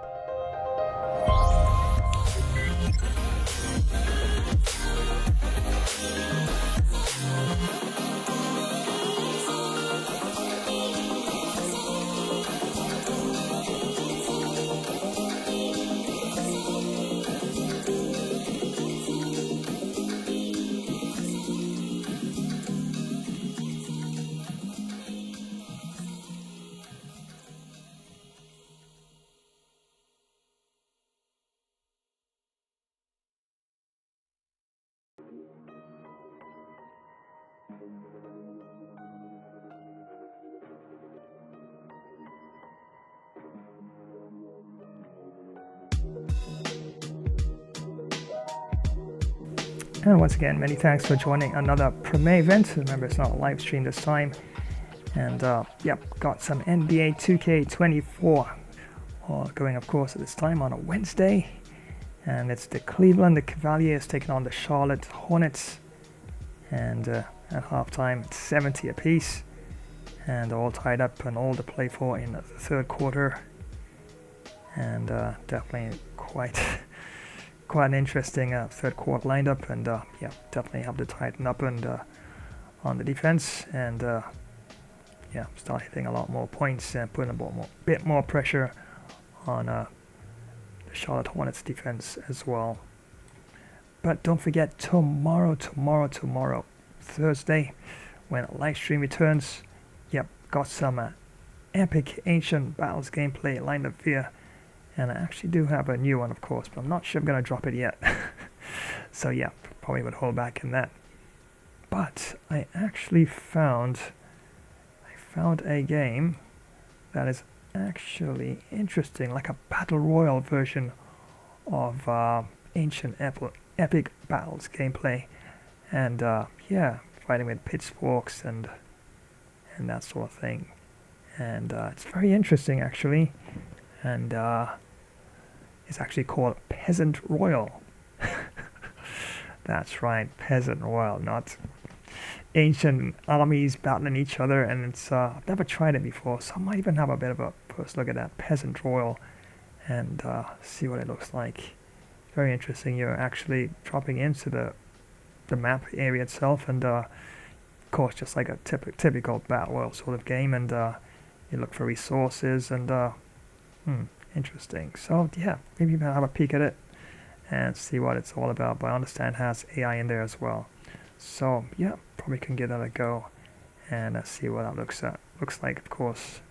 And once again, many thanks for joining another Premier event. Remember, it's not a live stream this time. And yep, got some NBA 2K24 going, of course, at this time on a Wednesday. And it's the Cleveland Cavaliers taking on the Charlotte Hornets. And at halftime, it's 70 apiece. And all tied up and all to play for in the third quarter. And definitely quite an interesting third quarter lineup, and yeah, definitely have to tighten up and on the defense, and yeah, start hitting a lot more points and putting a bit more pressure on the Charlotte Hornets defense as well. But don't forget tomorrow, Thursday, when live stream returns. Yep, got some epic ancient battles gameplay lined up here. And I actually do have a new one, of course, but I'm not sure I'm going to drop it yet. So yeah, probably would hold back in that. But I actually found a game that is actually interesting, like a battle royale version of ancient epic battles gameplay. And yeah, fighting with pitchforks and that sort of thing. And it's very interesting, actually. And it's actually called Peasant Royal. That's right, Peasant Royal, not ancient armies battling each other. And it's I've never tried it before, so I might even have a bit of a first look at that Peasant Royal and see what it looks like. Very interesting. You're actually dropping into the map area itself, and of course, just like a typical battle royale sort of game. And you look for resources and interesting. So yeah, maybe you can have a peek at it and see what it's all about. But I understand it has AI in there as well. So yeah, probably can give that a go and see what that looks like, of course.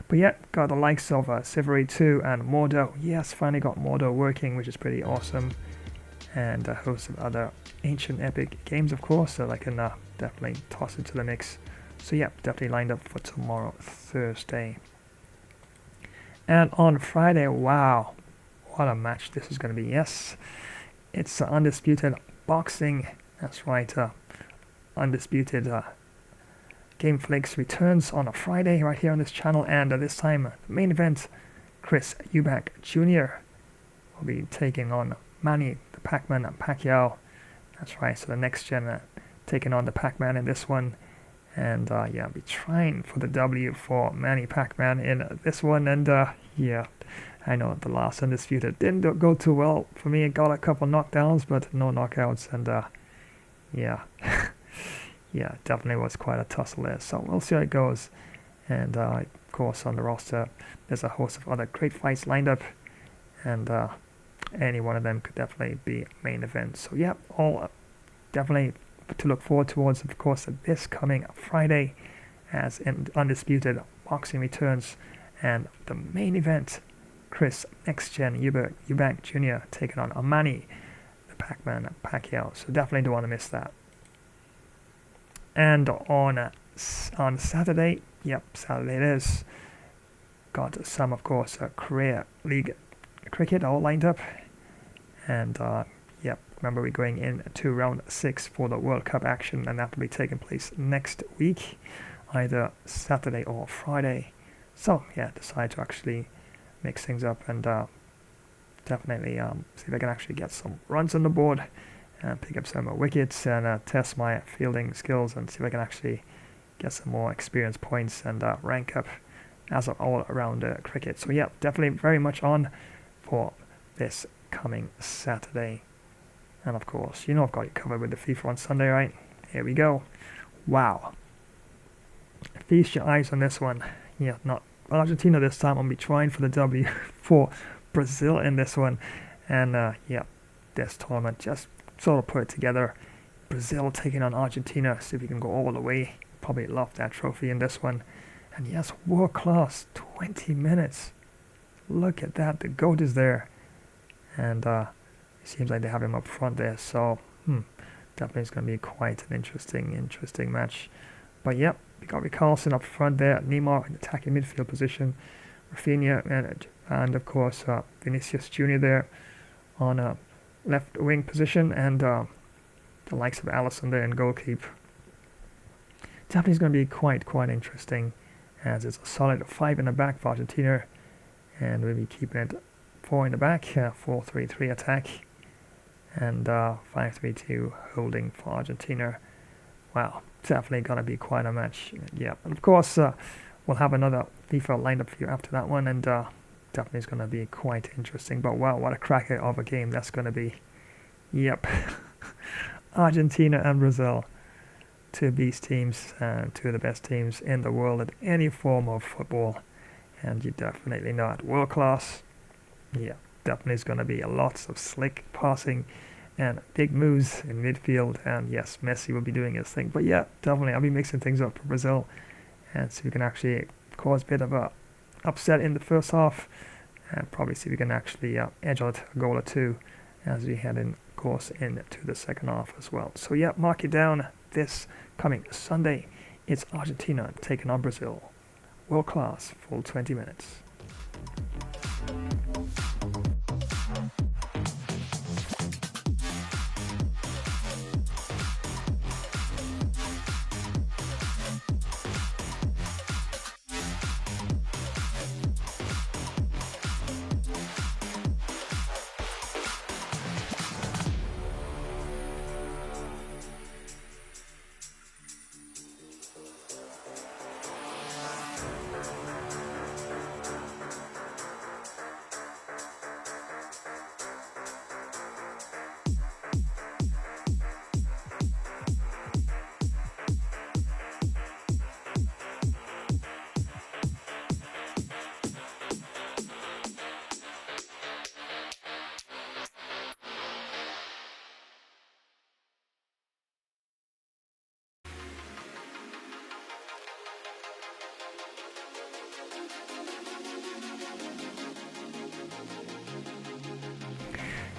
But yeah, got the likes of Civilry 2 and Mordo. Yes, finally got Mordo working, which is pretty awesome. And a host of other ancient epic games, of course, so I can definitely toss it to the mix. So yeah, definitely lined up for tomorrow, Thursday. And on Friday, wow, what a match this is going to be. Yes, it's Undisputed Boxing. That's right, Undisputed Game Flakes returns on a Friday right here on this channel. And this time, the main event, Chris Eubank Jr. will be taking on Manny the Pac-Man Pacquiao. That's right, so the next gen taking on the Pac-Man in this one. And yeah, I'll be trying for the W for Manny Pac-Man in this one. And yeah, I know the last Undisputed didn't go too well for me. It got a couple knockdowns, but no knockouts. And yeah, yeah, definitely was quite a tussle there. So we'll see how it goes. And of course, on the roster, there's a host of other great fights lined up. And any one of them could definitely be main event. So yeah, all definitely to look forward towards, of course, this coming Friday, as Undisputed Boxing returns, and the main event, Chris Next Gen Eubank Jr. taking on Amani, the Pac-Man Pacquiao. So definitely don't want to miss that. And on Saturday, Saturday it is. Got some, of course, Korea League cricket all lined up, and remember we're going into round 6 for the World Cup action, and that will be taking place next week, either Saturday or Friday. So decide to actually mix things up and definitely see if I can actually get some runs on the board and pick up some wickets and test my fielding skills and see if I can actually get some more experience points and rank up as an all-around cricket. So definitely very much on for this coming Saturday. And of course, I've got you covered with the FIFA on Sunday, right? Here we go. Wow. Feast your eyes on this one. Not Argentina this time. I'll be trying for the W for Brazil in this one. And this tournament just sort of put it together. Brazil taking on Argentina. See if we can go all the way. Probably love that trophy in this one. And yes, world class. 20 minutes. Look at that. The GOAT is there. And it seems like they have him up front there. So definitely it's going to be quite an interesting match. But we got Carlson up front there. Neymar in attacking midfield position. Rafinha and of course Vinicius Jr. there on a left wing position, and the likes of Alisson there in goalkeep. Definitely is going to be quite interesting, as it's a solid 5 in the back for Argentina, and we'll be keeping it 4 in the back, 4-3-3 attack, and 5-3-2 holding for Argentina. Wow, definitely going to be quite a match. And of course we'll have another FIFA lineup for you after that one, and definitely is going to be quite interesting. But wow, what a cracker of a game that's going to be. Argentina and Brazil, 2 beast teams, 2 of the best teams in the world at any form of football, and you definitely know it. World class. Definitely is going to be lots of slick passing and big moves in midfield, and yes, Messi will be doing his thing. But definitely I'll be mixing things up for Brazil, and so we can actually cause a bit of a upset in the first half, and probably see if we can actually edge out a goal or 2 as we head in, of course, into the second half as well. So mark it down. This coming Sunday, it's Argentina taking on Brazil. World class, full 20 minutes.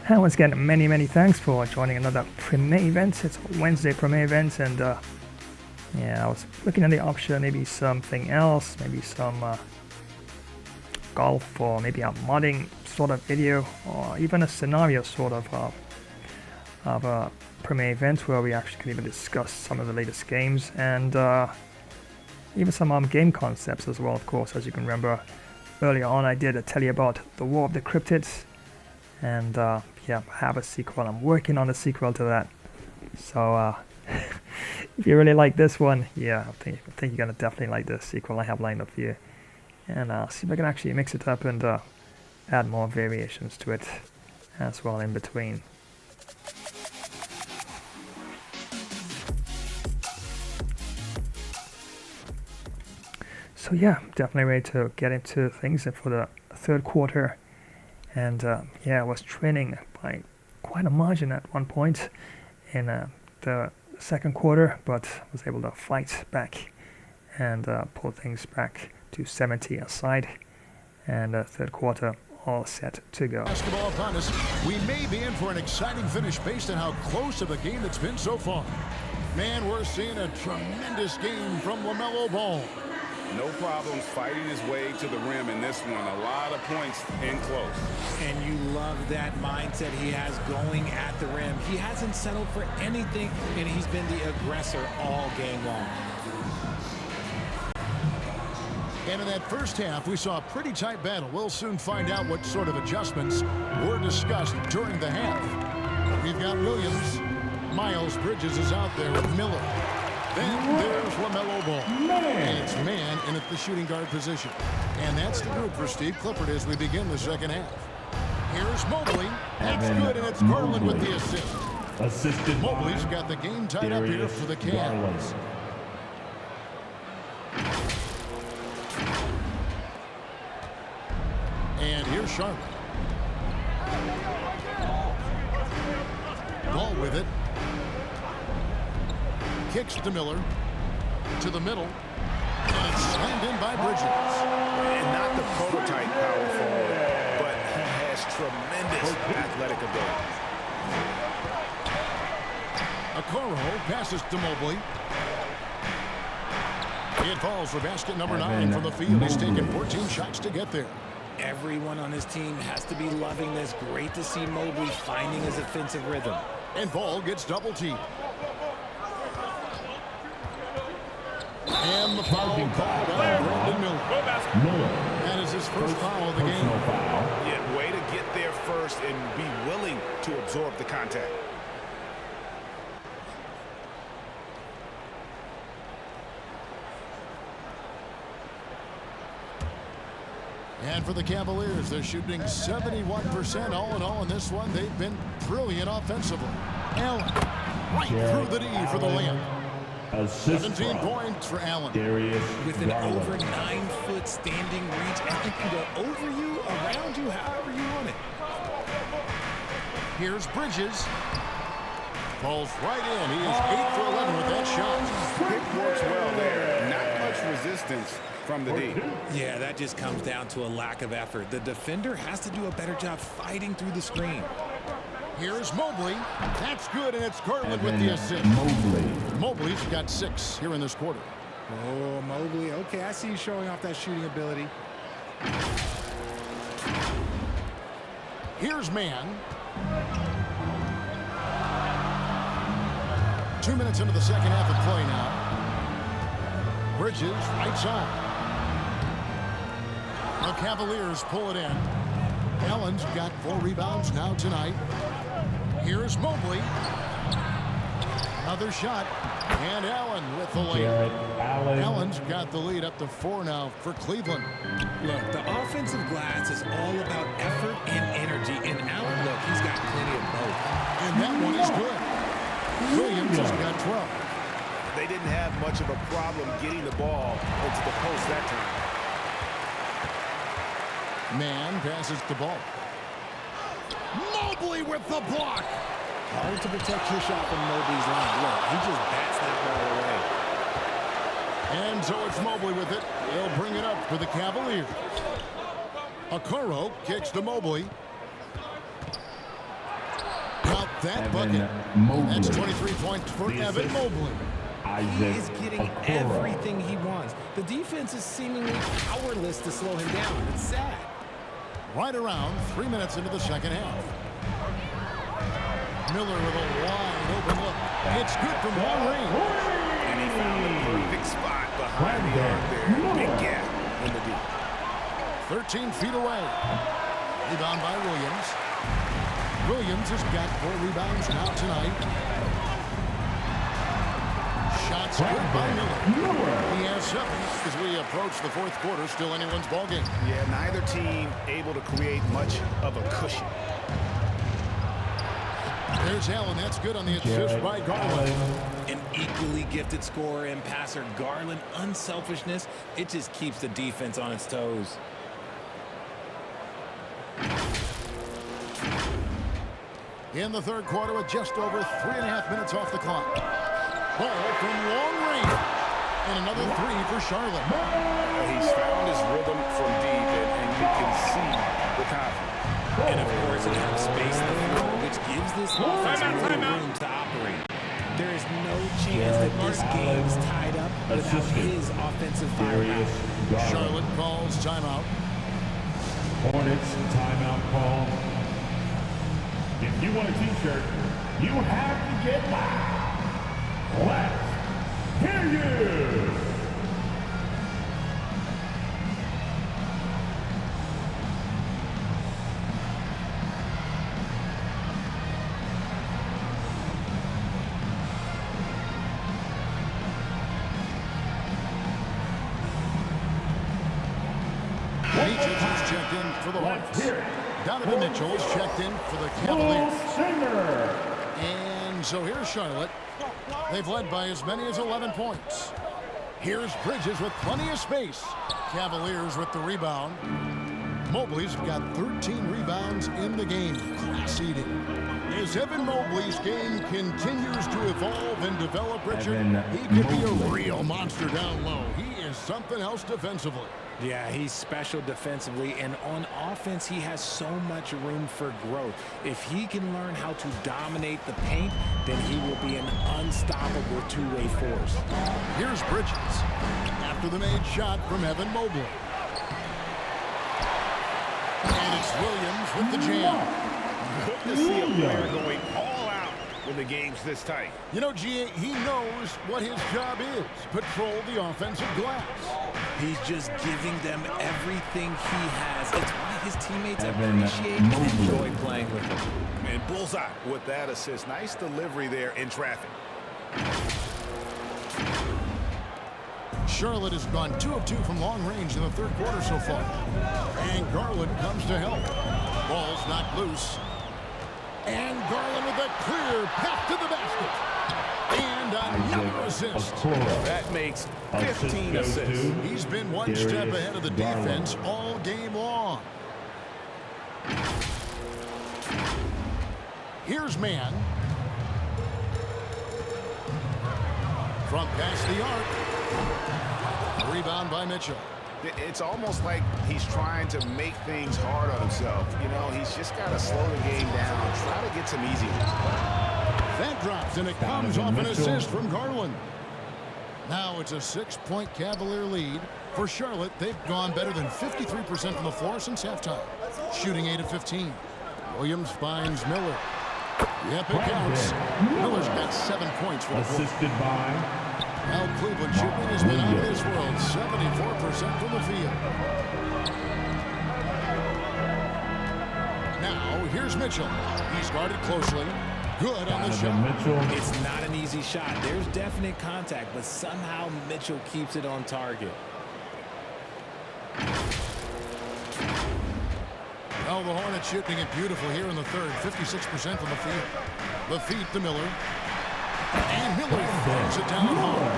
And once again, many thanks for joining another Premier event. It's a Wednesday Premier event, and I was looking at the option, maybe something else, maybe some golf, or maybe a modding sort of video, or even a scenario sort of a Premier event where we actually can even discuss some of the latest games, and even some game concepts as well. Of course, as you can remember, earlier on I did tell you about the War of the Cryptids, and I have a sequel. I'm working on a sequel to that. So if you really like this one, I think you're gonna definitely like the sequel I have lined up for you. And see if I can actually mix it up and add more variations to it as well in between. So definitely ready to get into things for the third quarter. And I was training by quite a margin at one point in the second quarter, but was able to fight back and pull things back to 70 aside. And third quarter all set to go. Basketball upon us. We may be in for an exciting finish based on how close of a game it's been so far. Man, we're seeing a tremendous game from LaMelo Ball. No problems fighting his way to the rim in this one. A lot of points in close. And you love that mindset he has going at the rim. He hasn't settled for anything, and he's been the aggressor all game long. And in that first half, we saw a pretty tight battle. We'll soon find out what sort of adjustments were discussed during the half. We've got Williams. Miles Bridges is out there with Miller. Then there's LaMelo Ball. And it's man in at the shooting guard position. And that's the group for Steve Clifford as we begin the second half. Here's Mobley. That's good, and it's Garland with the assist. Assisted Mobley's got the game tied up here for the Cavs. And here's Charlotte. Ball with it. Kicks to Miller. To the middle. And it's slammed in by Bridges. And not the prototype power forward, but he has tremendous athletic ability. Okoro passes to Mobley. It falls for basket number 9 from the field. He's taken 14 shots to get there. Everyone on his team has to be loving this. Great to see Mobley finding his offensive rhythm. And Ball gets double teamed. And the foul called on Brandon Miller. That is his first foul of the game. Yeah, way to get there first and be willing to absorb the contact. And for the Cavaliers, they're shooting 71% all in all in this one. They've been brilliant offensively. Allen, right through the D for the layup. 17 points for Allen. With an over 9-foot standing reach, and it can go over you, around you, however you want it. Here's Bridges. Falls right in. He is 8 for 11 with that shot. It works well there. Not much resistance from the D. Yeah, that just comes down to a lack of effort. The defender has to do a better job fighting through the screen. Here's Mobley. That's good, and it's Garland with the assist. Mobley's got 6 here in this quarter. Oh, Mobley. Okay, I see you showing off that shooting ability. Here's Man. 2 minutes into the second half of play now. Bridges, right side. The Cavaliers pull it in. Allen's got 4 rebounds now tonight. Here's Mobley. Another shot. And Allen with the lead. Allen's got the lead up to 4 now for Cleveland. Look, the offensive glass is all about effort and energy. And Allen, look, he's got plenty of both. And that one is good. Williams has got 12. They didn't have much of a problem getting the ball into the post that time. Man passes the ball. Mobley with the block. Hard to protect your shot from Mobley's line. Look, he just bats that ball away. And so it's Mobley with it. He'll bring it up for the Cavaliers. Okoro kicks to Mobley. Got that bucket. That's 23 points for Evan Mobley. He is getting everything he wants. The defense is seemingly powerless to slow him down. It's sad. Right around 3 minutes into the second half. Miller with a wide open look. It's good from long range. And he found the perfect spot behind the arc there. Big gap in the deep. 13 feet away. Rebound by Williams. Williams has got 4 rebounds now tonight. Shots good by Miller. He has 7 as we approach the fourth quarter. Still anyone's ballgame. Yeah, neither team able to create much of a cushion. There's Allen. That's good on the assist by Garland. An equally gifted scorer and passer. Garland, unselfishness. It just keeps the defense on its toes. In the third quarter with just over 3.5 minutes off the clock. Ball from long range. And another three for Charlotte. He's found his rhythm from deep, and you can see the confidence. And of course, it helps space the floor, which gives this offense more room to operate. There is no chance that this game is tied up without his offensive firepower. Charlotte calls timeout. Hornets timeout call. If you want a t-shirt, you have to get loud. Let's hear you. Mitchell is checked in for the Hornets. Donovan Mitchell is checked in for the Cavaliers. And so here's Charlotte. They've led by as many as 11 points. Here's Bridges with plenty of space. Cavaliers with the rebound. Mobley's got 13 rebounds in the game. Class eating. As Evan Mobley's game continues to evolve and develop, Richard, he could be a real monster down low. He is something else defensively. Yeah, he's special defensively, and on offense, he has so much room for growth. If he can learn how to dominate the paint, then he will be an unstoppable two-way force. Here's Bridges after the made shot from Evan Mobley. And it's Williams with the jam. Good to see a player going all out when the game's this tight. You know, G.A., he knows what his job is. Patrol the offensive glass. He's just giving them everything he has. It's why his teammates appreciate and enjoy playing with him. And bullseye with that assist. Nice delivery there in traffic. Charlotte has gone 2 of 2 from long range in the third quarter so far. And Garland comes to help. Ball's knocked loose. And Garland with a clear path to the basket. And another assist. That makes 15 assists. He's been one step ahead of the defense all game long. Here's Mann. From past the arc. Rebound by Mitchell. It's almost like he's trying to make things hard on himself. You know, he's just got to slow the game down, try to get some easy ones. That drops, and it comes off an assist from Garland. Now it's a 6-point Cavalier lead. For Charlotte, they've gone better than 53% from the floor since halftime, shooting 8 of 15. Williams finds Miller. Yep, it counts. Miller's got 7 points for the quarter. Assisted by... Now Cleveland shooting has been out of this world, 74% from the field. Now here's Mitchell. He's guarded closely. Good on the shot. It's not an easy shot. There's definite contact, but somehow Mitchell keeps it on target. Well, the Hornets shooting it beautiful here in the third, 56% from the field. The feed to Miller. And Miller throws it down home.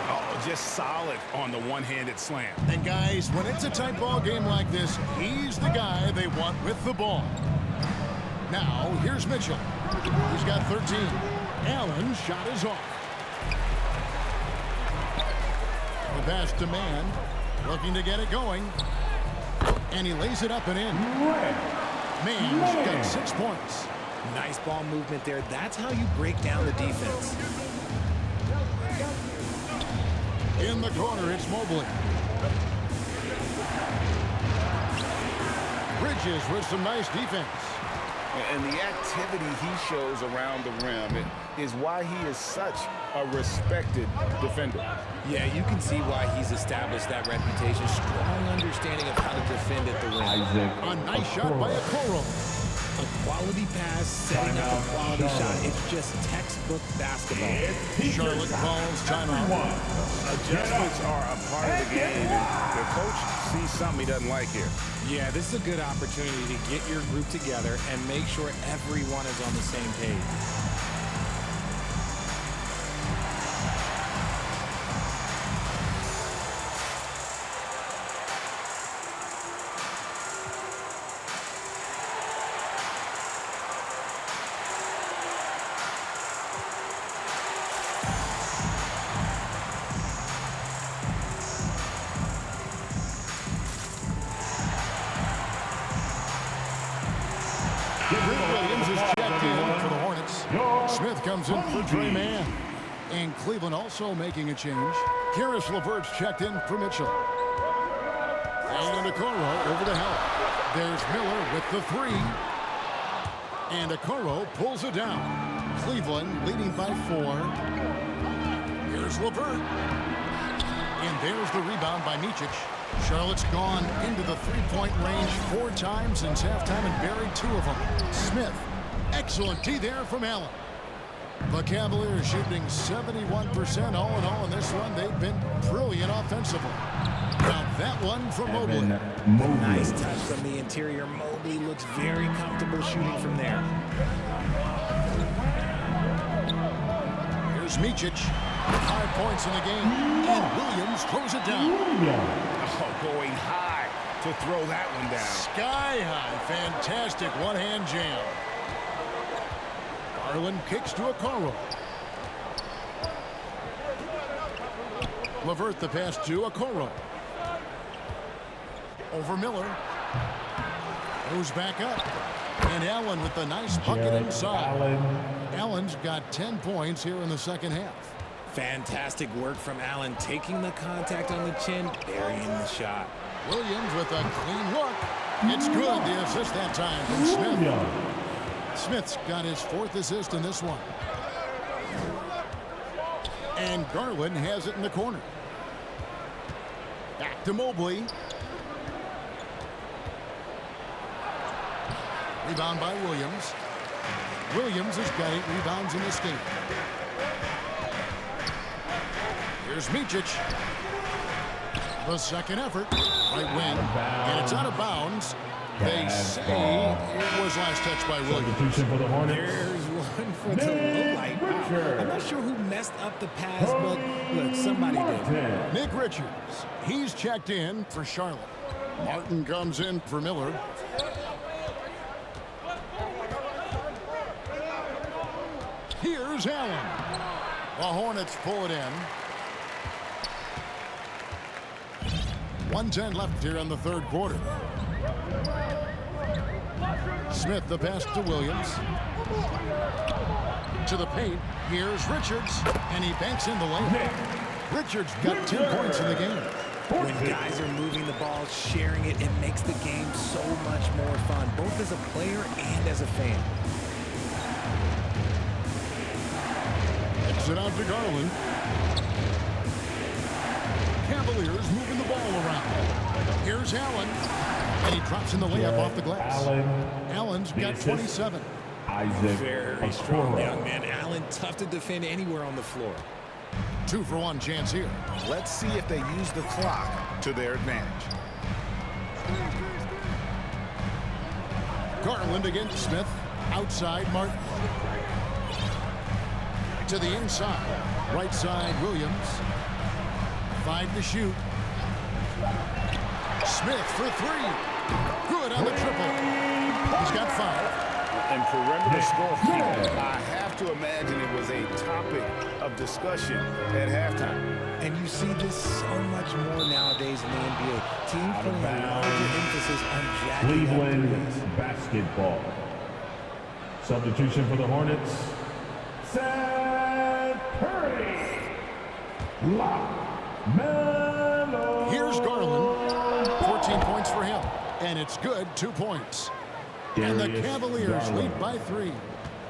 Oh, just solid on the one-handed slam. And guys, when it's a tight ball game like this, he's the guy they want with the ball. Now, here's Mitchell. He's got 13. Allen's shot is off. The pass to Mann, looking to get it going. And he lays it up and in. Mann's got 6 points. Nice ball movement there. That's how you break down the defense. In the corner, it's Mobley. Bridges with some nice defense. And the activity he shows around the rim is why he is such a respected defender. Yeah, you can see why he's established that reputation. Strong understanding of how to defend at the rim. A nice shot by Okoro. A quality pass, setting up a quality shot. It's just textbook basketball. Charlotte calls timeout. Adjustments are a part of the game, and the coach sees something he doesn't like here. Yeah, this is a good opportunity to get your group together and make sure everyone is on the same page. comes in for Trey Mann. And Cleveland also making a change. Karis LeVert's checked in for Mitchell. And Okoro over the help. There's Miller with the three. And Okoro pulls it down. Cleveland leading by 4. Here's LeVert. And there's the rebound by Micic. Charlotte's gone into the three-point range 4 times since halftime and buried 2 of them. Smith, excellent D there from Allen. The Cavaliers shooting 71% all in all in this one. They've been brilliant offensively. Now that one from Mobley. Nice touch from the interior. Mobley looks very comfortable shooting from there. Here's Micic. 5 points in the game. And Williams throws it down. Oh, going high to throw that one down. Sky high. Fantastic one-hand jam. Garland kicks to Okoro. LeVert the pass to Okoro. Over Miller. Goes back up. And Allen with the nice bucket inside. Allen's got 10 points here in the second half. Fantastic work from Allen, taking the contact on the chin, burying the shot. Williams with a clean look. It's good. The assist that time from Smith. Smith's got his 4th assist in this one. And Garland has it in the corner. Back to Mobley. Rebound by Williams. Williams has got 8 rebounds in this game. Here's Micic. The second effort. Right wing. And it's out of bounds. They say it was last touched by Williams. There's one for the low light. Wow. I'm not sure who messed up the pass, but look, somebody did. Nick Richards. He's checked in for Charlotte. Martin comes in for Miller. Here's Allen. The Hornets pull it in. 1:10 left here in the third quarter. Smith the pass to Williams. To the paint. Here's Richards. And he banks in the layup. Richards got 10 points in the game. When guys are moving the ball, sharing it, it makes the game so much more fun, both as a player and as a fan. Exit out to Garland. Cavaliers moving the ball around. Here's Allen. And he drops in the layup off the glass. Allen's got 27. Very strong young man. Allen, tough to defend anywhere on the floor. 2-for-1 chance here. Let's see if they use the clock to their advantage. Garland against Smith. Outside Martin. To the inside. Right side Williams. 5 to shoot. Smith for 3. Good on the triple. He's got 5. And perimeter scoring, I have to imagine it was a topic of discussion at halftime. And you see this so much more nowadays in the NBA. Teams putting a larger emphasis on jacking Cleveland up threes. basketball. Substitution for the Hornets. Seth Curry. LaMelo. Here's Garland. 14 points for him. And it's good. 2 points. And the Cavaliers lead by 3.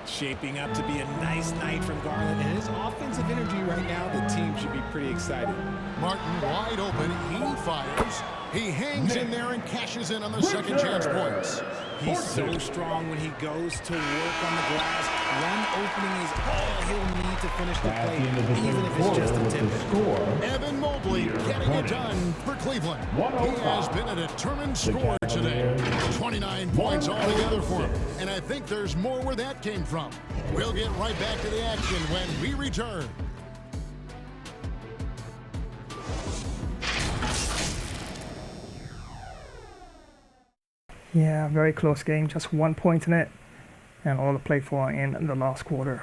Shaping up to be a nice night from Garland, and his offensive energy right now, the team should be pretty excited. Martin wide open. He fires. He hangs in there and cashes in on the second chance points. He's so strong when he goes to work on the glass. One opening is all he'll need to finish the play, even if it's just a tip. Evan Mobley getting it done for Cleveland. He has been a determined scorer today. 29 points altogether for him. And I think there's more where that came from. We'll get right back to the action when we return. Yeah, very close game, just 1 point in it, and all to play for in the last quarter.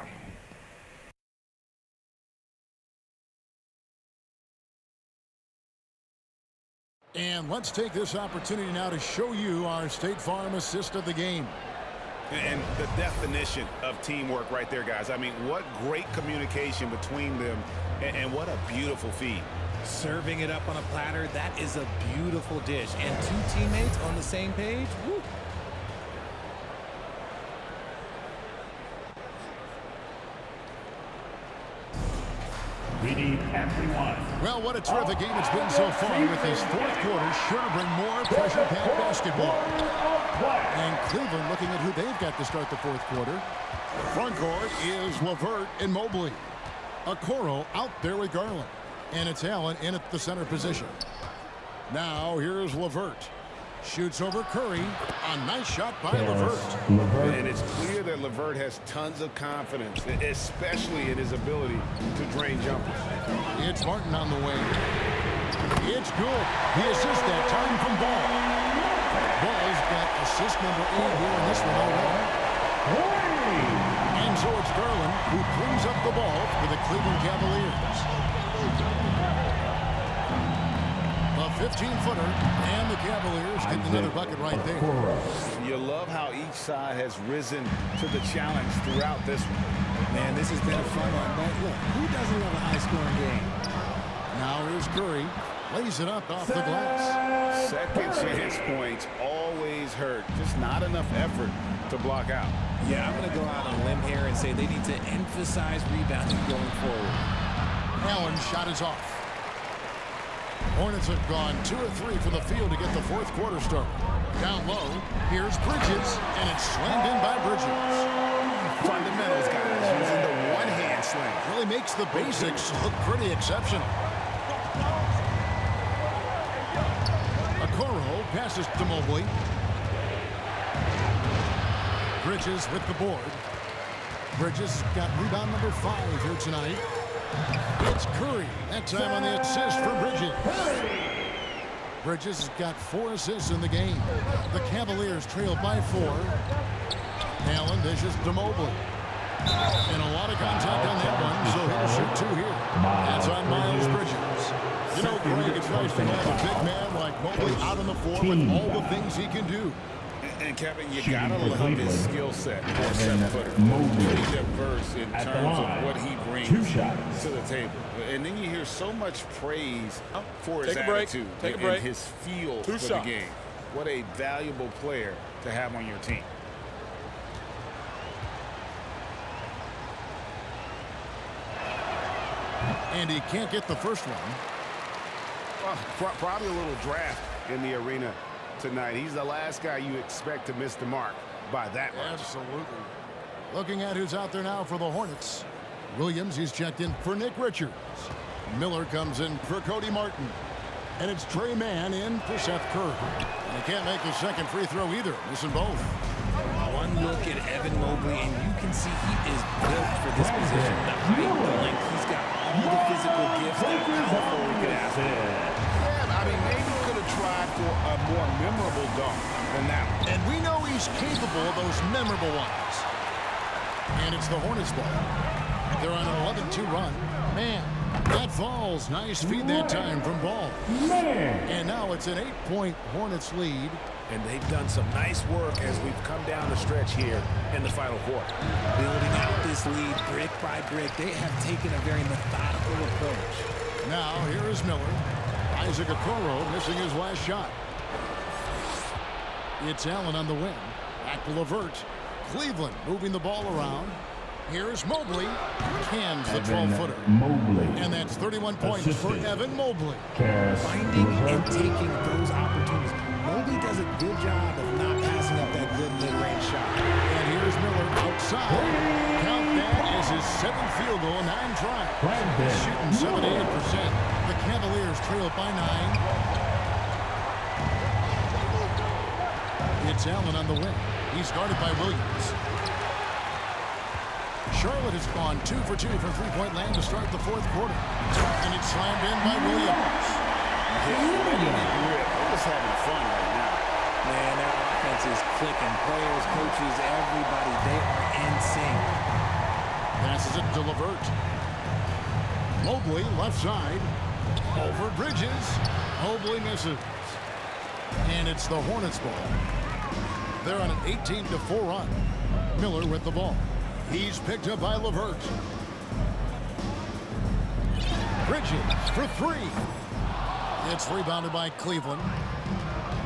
And let's take this opportunity now to show you our State Farm assist of the game. And the definition of teamwork right there, guys. I mean, what great communication between them, and what a beautiful feed. Serving it up on a platter, that is a beautiful dish. And two teammates on the same page, woo. We need everyone. Well, what a terrific game it's been so far, with this fourth quarter sure to bring more pressure-packed basketball. And Cleveland looking at who they've got to start the fourth quarter. Front court is LeVert and Mobley. Okoro out there with Garland. And it's Allen in at the center position. Now here's LeVert. Shoots over Curry. A nice shot by LeVert. And it's clear that LeVert has tons of confidence, especially in his ability to drain jumpers. It's Martin on the way. It's good. He assists that time from Ball. Ball's got assist number 8 here in this one already. And so it's Garland who brings up the ball for the Cleveland Cavaliers. A 15-footer, and the Cavaliers getting another bucket right there. You love how each side has risen to the challenge throughout this one. Man, this has been a fun one. But look, who doesn't love a high-scoring game? Now here's Curry. Lays it up off the glass. Second chance points always hurt. Just not enough effort to block out. Yeah, I'm going to go out on a limb here and say they need to emphasize rebounding going forward. Allen's shot is off. Hornets have gone 2 or 3 from the field to get the fourth quarter started. Down low, here's Bridges, and it's slammed in by Bridges. Fundamentals, guys, using the one-hand slam. Really makes the basics look pretty exceptional. Okoro passes to Mobley. Bridges with the board. Bridges got rebound number 5 here tonight. It's Curry. That time on the assist for Bridges. Bridges has got 4 assists in the game. The Cavaliers trail by 4. Allen dishes to Mobley. And a lot of contact on that one, so he'll shoot 2 here. That's on Miles Bridges. You know, Greg, it's nice to have a big man like Mobley out on the floor with all the things he can do. And Kevin, you gotta love his skill set for a 7-footer. Really diverse in terms of what he brings to the table. And then you hear so much praise for his attitude and his feel for the game. What a valuable player to have on your team. And he can't get the first one. Well, probably a little draft in the arena tonight. He's the last guy you expect to miss the mark by that much. Absolutely. Looking at who's out there now for the Hornets. Williams, he's checked in for Nick Richards. Miller comes in for Cody Martin. And it's Trey Mann in for Seth Curry. And he can't make the second free throw either, missing both. One look at Evan Mobley, and you can see he is built for this position. The height, the length, he's got all the physical gifts that a power forward could ask for. Yeah, I mean, maybe could have tried for a more memorable dunk than that one. And we know he's capable of those memorable ones. And it's the Hornets ball. They're on an 11-2 run. Man, that falls. Nice feed that time from Ball. And now it's an 8-point Hornets lead. And they've done some nice work as we've come down the stretch here in the final quarter. Building out this lead brick by brick. They have taken a very methodical approach. Now here is Miller. Isaac Okoro missing his last shot. It's Allen on the wing. Back to LeVert. Cleveland moving the ball around. Here's Mobley. Cans the 12-footer. And that's 31 points for Evan Mobley. Finding and taking those opportunities. Mobley does a good job of not passing up that good mid-range shot. And here's Miller outside. Count that as his 7th field goal, 9 tries. Shooting 78%. The Cavaliers trail by 9. It's Allen on the wing. He's guarded by Williams. Charlotte has gone 2 for 2 from three-point land to start the fourth quarter. And it's slammed in by Williams. They're just having fun right now. Man, that offense is clicking. Players, coaches, everybody, they are in sync. Passes it to LeVert. Mobley, left side. Over Bridges. Mobley misses. And it's the Hornets ball. They're on an 18-4 run. Miller with the ball. He's picked up by LeVert. Bridges for three. It's rebounded by Cleveland.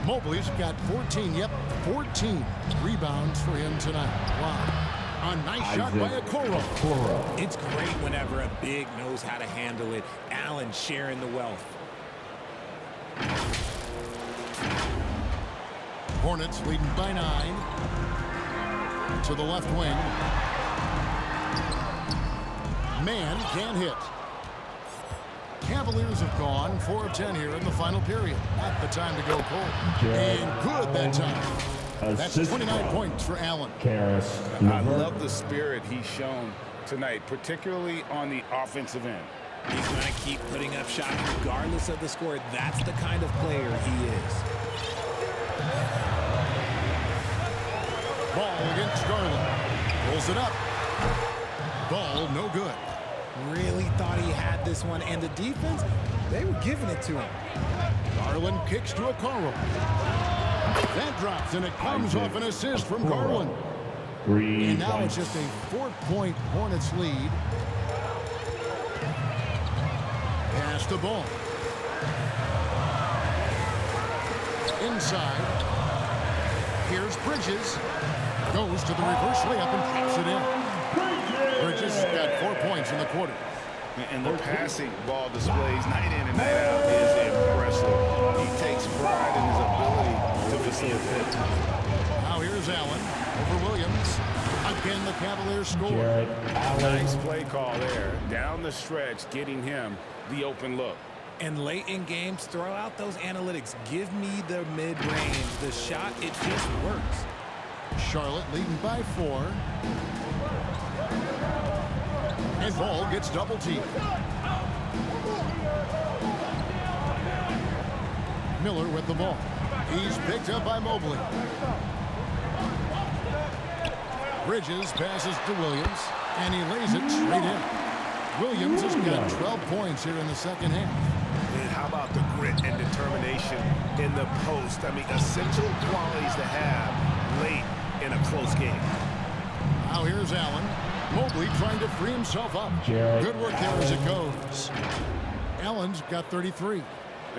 Mobley's got 14, 14 rebounds for him tonight. Wow. A nice shot by Okoro. It's great whenever a big knows how to handle it. Allen sharing the wealth. Hornets leading by 9. To the left wing. Man can't hit. Cavaliers have gone 4 of 10 here in the final period. Not the time to go cold. And good that time. That's 29 points for Allen. I love the spirit he's shown tonight, particularly on the offensive end. He's going to keep putting up shots regardless of the score. That's the kind of player he is. Ball against Garland. Pulls it up. Ball no good. Really thought he had this one, and the defense, they were giving it to him. Garland kicks to Okoro. That drops, and it comes off an assist from Garland. And now it's just a 4-point Hornets lead. Pass the ball. Inside. Here's Bridges. Goes to the reverse layup and drops it in. Bridges got 4 points in the quarter. And the passing ball displays night in and night out is impressive. He takes pride in his ability to facilitate. Now here's Allen over Williams. Again, the Cavaliers score. Nice play call there. Down the stretch, getting him the open look. And late in games, throw out those analytics. Give me the mid-range. The shot, it just works. Charlotte leading by 4. And Ball gets double teamed. Miller with the ball. He's picked up by Mobley. Bridges passes to Williams, and he lays it straight in. Williams has got 12 points here in the second half. And how about the grit and determination in the post? I mean, essential qualities to have late in a close game. Now here's Allen. Mobley trying to free himself up. Good work there as it goes. Allen's got 33.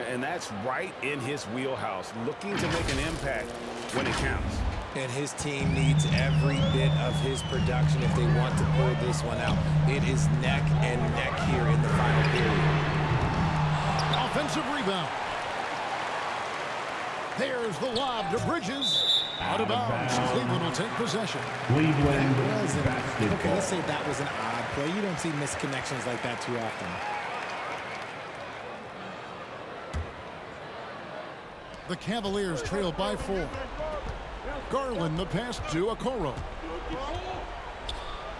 And that's right in his wheelhouse, looking to make an impact when it counts. And his team needs every bit of his production if they want to pull this one out. It is neck and neck here in the final period. Offensive rebound. There's the lob to Bridges. Out of bounds. Cleveland will take possession. Cleveland Okay, let's say that was an odd play. You don't see misconnections like that too often. The Cavaliers trail by 4. Garland the pass to Okoro.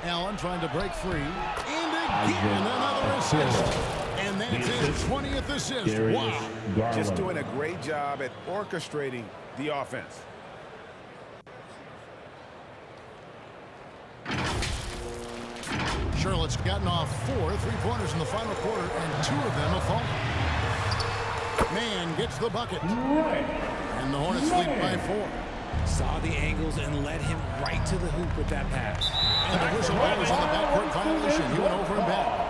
Allen trying to break free. And again another assist. And that's his 20th assist. Wow. Just doing a great job at orchestrating the offense. Charlotte's gotten off 4 3-pointers in the final quarter, and 2 of them have fallen. Man gets the bucket. And the Hornets lead by 4. Saw the angles and led him right to the hoop with that pass. And the whistle blows on the backcourt violation. He went over and back.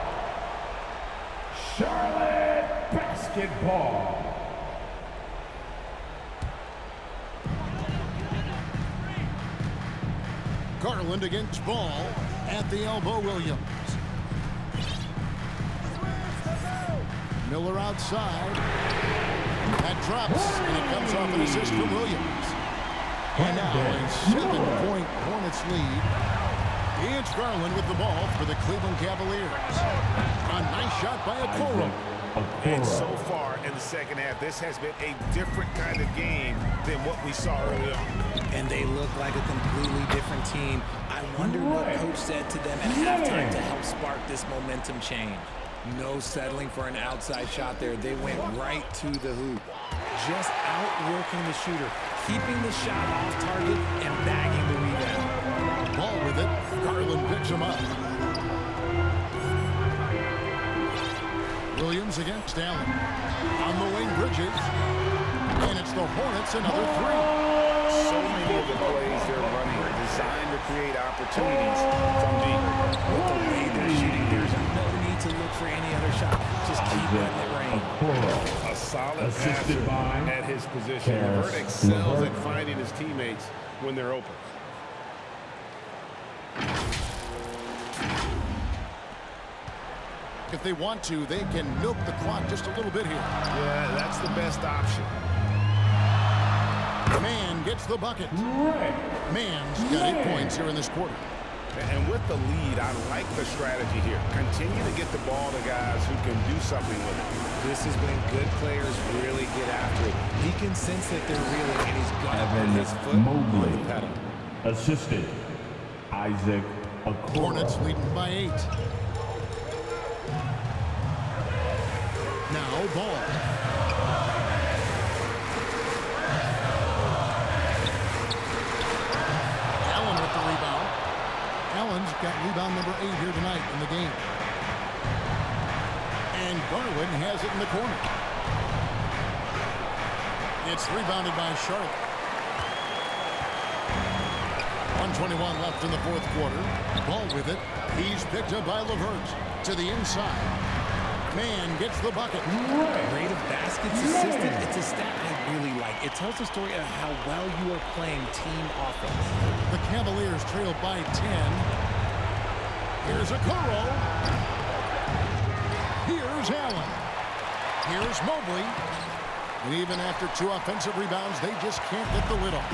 Charlotte basketball. Garland against Ball at the elbow. Williams. Miller outside. That drops, and it comes off an assist from Williams. And now a 7-point Hornets lead. It's Garland with the ball for the Cleveland Cavaliers. A nice shot by Okoro. And so far in the second half, this has been a different kind of game than what we saw early on. And they look like a completely different team. I wonder what coach said to them at halftime to help spark this momentum change. No settling for an outside shot there. They went right to the hoop. Just outworking the shooter, keeping the shot off target and bagging the rebound. Ball with it. Garland picks him up. Williams against Allen. On the wing, Bridges. And it's the Hornets, another 3. So many of the plays they're running are designed to create opportunities from deep. With the way they're shooting, there's no need to look for any other shot. Just keep letting it rain. A solid passer at his position. Levert excels at finding his teammates when they're open. If they want to, they can milk the clock just a little bit here. Yeah, that's the best option. Man gets the bucket. Man's got 8 points here in this quarter. And with the lead, I like the strategy here. Continue to get the ball to guys who can do something with it. This is when good players really get after it. He can sense that they're reeling, and he's got to put his foot on the pedal. Assistant, Isaac Okoro. Hornets leading by 8. Now ball. Allen with the rebound. Allen's got rebound number 8 here tonight in the game. And Garland has it in the corner. It's rebounded by Charlotte. 1:21 left in the fourth quarter. Ball with it. He's picked up by Levert to the inside. Man gets the bucket. Rate of baskets assisted. It's a stat I really like. It tells the story of how well you are playing team offense. The Cavaliers trail by 10. Here's Okoro. Here's Allen. Here's Mobley. And even after 2 offensive rebounds, they just can't get the lid off.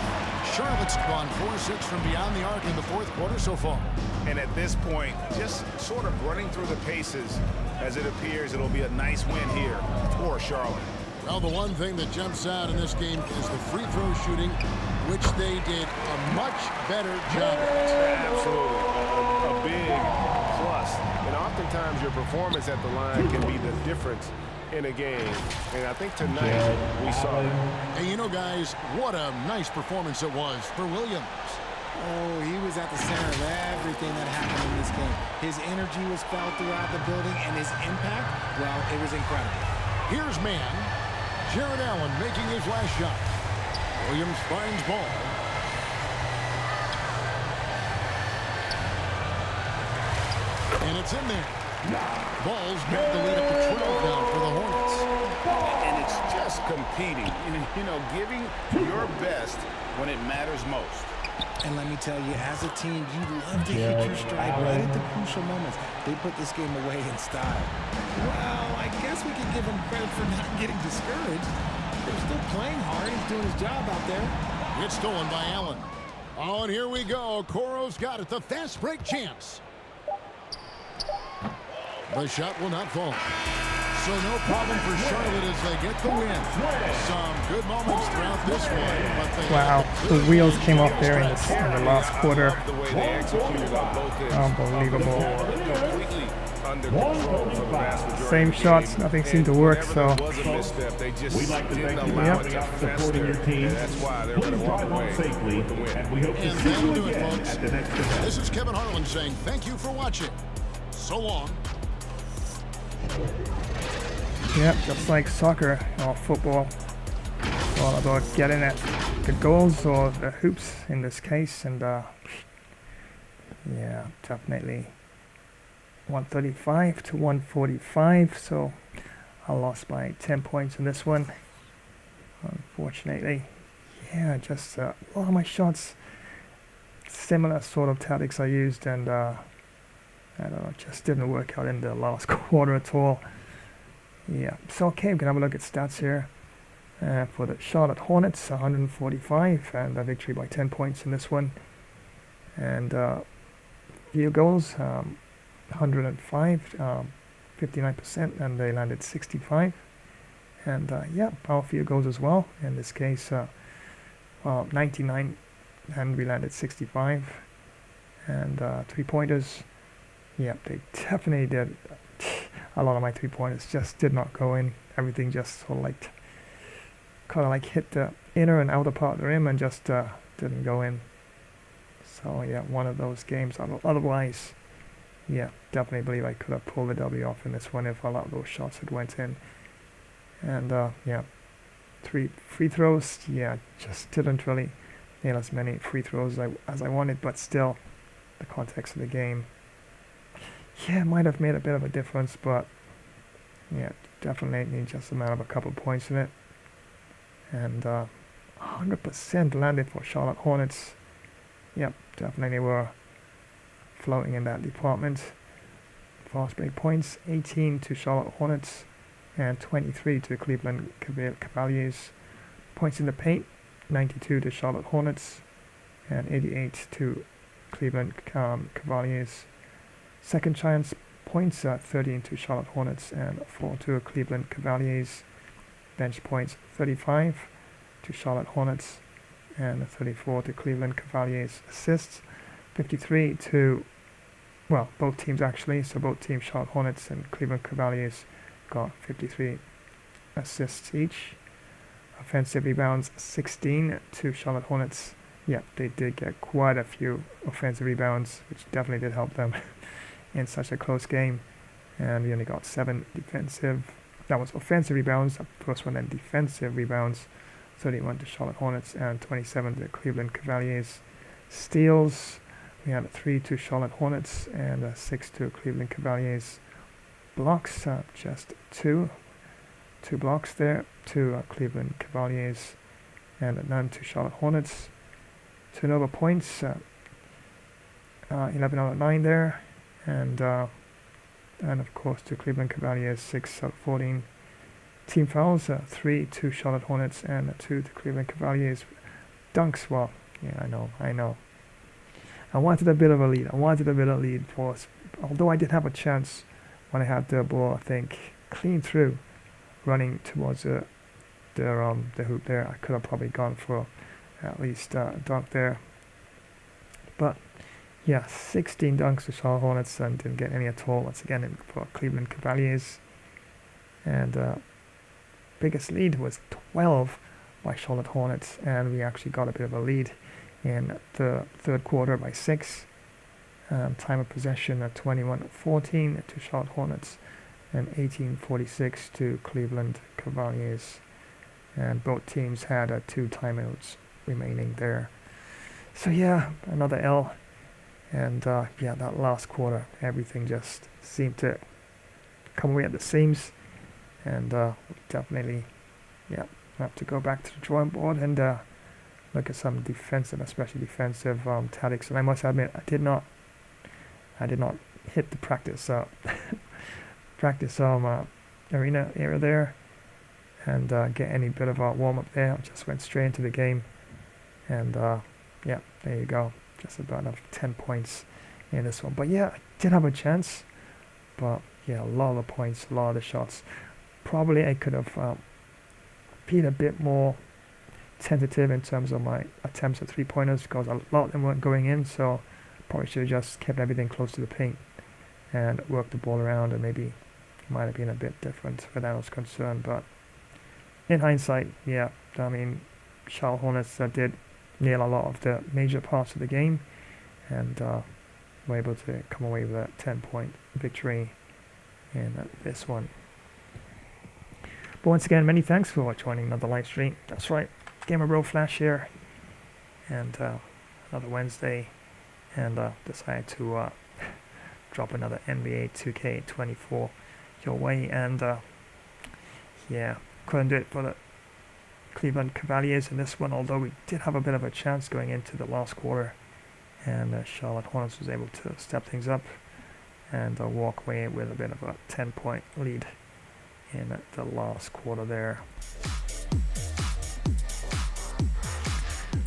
Charlotte's gone 4-6 from beyond the arc in the fourth quarter so far. And at this point, just sort of running through the paces, as it appears it'll be a nice win here for Charlotte. Well, the one thing that jumps out in this game is the free throw shooting, which they did a much better job at. Absolutely. A big plus. And oftentimes your performance at the line can be the difference in a game. And I think tonight we saw it. And you know, guys, what a nice performance it was for Williams. Oh, he was at the center of everything that happened in this game. His energy was felt throughout the building, and his impact, well, it was incredible. Here's man. Jared Allen making his last shot. Williams finds ball. And it's in there. Ball's got the lead up to 12 now for the Hornets. And it's just competing. You know, giving your best when it matters most. And let me tell you, as a team, you love to hit your stride right at the crucial moments. They put this game away in style. Well, I guess we can give him credit for not getting discouraged. They're still playing hard. He's doing his job out there. It's stolen by Allen. Oh, and here we go. Okoro's got it. The fast break chance. The shot will not fall. So no problem for Charlotte as they get the win. Some good moments throughout this one. But they wow, the wheels came off there in the last quarter. Unbelievable. Same shots, nothing seemed to work, so. We'd like to thank you for supporting your team. Please drive home safely, and we hope to see you again at the next event. This is Kevin Harlan saying thank you for watching. So long. Yep, just like soccer or football, it's all about getting at the goals or the hoops in this case, and yeah, definitely 135 to 145, so I lost by 10 points in this one, unfortunately. Yeah, just a lot of my shots, similar sort of tactics I used, and I don't know, it just didn't work out in the last quarter at all. Yeah, so okay, we can have a look at stats here. For the Charlotte Hornets, 145, and a victory by 10 points in this one. And field goals, 105, 59%, and they landed 65. And yeah, power field goals as well. In this case, 99, and we landed 65. And 3-pointers, yeah, they definitely did. A lot of my 3-pointers just did not go in. Everything just sort of like, kind of like hit the inner and outer part of the rim and just didn't go in. So yeah, one of those games. Otherwise, yeah, definitely believe I could have pulled the W off in this one if a lot of those shots had went in. And yeah, 3 free throws, yeah, just didn't really nail as many free throws as I wanted, but still, the context of the game, yeah, it might have made a bit of a difference, but yeah, definitely just a matter of a couple points in it. And 100% landed for Charlotte Hornets. Yep, definitely were floating in that department. Fast break points, 18 to Charlotte Hornets and 23 to Cleveland Cavaliers. Points in the paint, 92 to Charlotte Hornets and 88 to Cleveland Cavaliers. Second chance points, 13 to Charlotte Hornets and 4 to Cleveland Cavaliers. Bench points, 35 to Charlotte Hornets and 34 to Cleveland Cavaliers. Assists, 53 to, well, both teams actually, so both teams, Charlotte Hornets and Cleveland Cavaliers, got 53 assists each. Offensive rebounds, 16 to Charlotte Hornets. Yeah, they did get quite a few offensive rebounds, which definitely did help them in such a close game. And we only got 7 defensive, that was offensive rebounds, the first one, then defensive rebounds, 31 to Charlotte Hornets and 27 to Cleveland Cavaliers. Steals, we had 3 to Charlotte Hornets and 6 to Cleveland Cavaliers. Blocks, just 2 blocks there to Cleveland Cavaliers and none to Charlotte Hornets. Turnover points, 11 out of 9 there, and of course to Cleveland Cavaliers, 6 out of 14. Team fouls, 3 to Charlotte Hornets and 2 to Cleveland Cavaliers. Dunks, well, yeah, I know. I wanted a bit of a lead for us, although I did have a chance when I had the ball, I think, clean through, running towards the hoop there. I could have probably gone for at least a dunk there. But yeah, 16 dunks to Charlotte Hornets and didn't get any at all once again for Cleveland Cavaliers. And biggest lead was 12 by Charlotte Hornets, and we actually got a bit of a lead in the third quarter by 6. Time of possession at 21-14 to Charlotte Hornets and 18-46 to Cleveland Cavaliers. And both teams had 2 timeouts remaining there. So yeah, another L. And yeah, that last quarter, everything just seemed to come away at the seams. And definitely, yeah, have to go back to the drawing board and look at some defensive, especially defensive tactics. And I must admit, I did not hit the practice arena area there and get any bit of a warm up there. I just went straight into the game, and yeah, there you go, just about 10 points in this one. But yeah, I did have a chance, but yeah, a lot of points, a lot of the shots. Probably I could have been a bit more tentative in terms of my attempts at 3-pointers, because a lot of them weren't going in, so probably should have just kept everything close to the paint and worked the ball around, and maybe it might have been a bit different where that was concerned. But in hindsight, yeah, I mean, Charlotte Hornets did nail a lot of the major parts of the game, and were able to come away with a 10-point victory in this one. But once again, many thanks for joining another live stream. That's right, Gamer Bro Flash here, and another Wednesday, and decided to drop another NBA 2K24 your way. And yeah, couldn't do it for the Cleveland Cavaliers in this one, although we did have a bit of a chance going into the last quarter, and Charlotte Hornets was able to step things up and walk away with a bit of a 10-point lead in the last quarter there.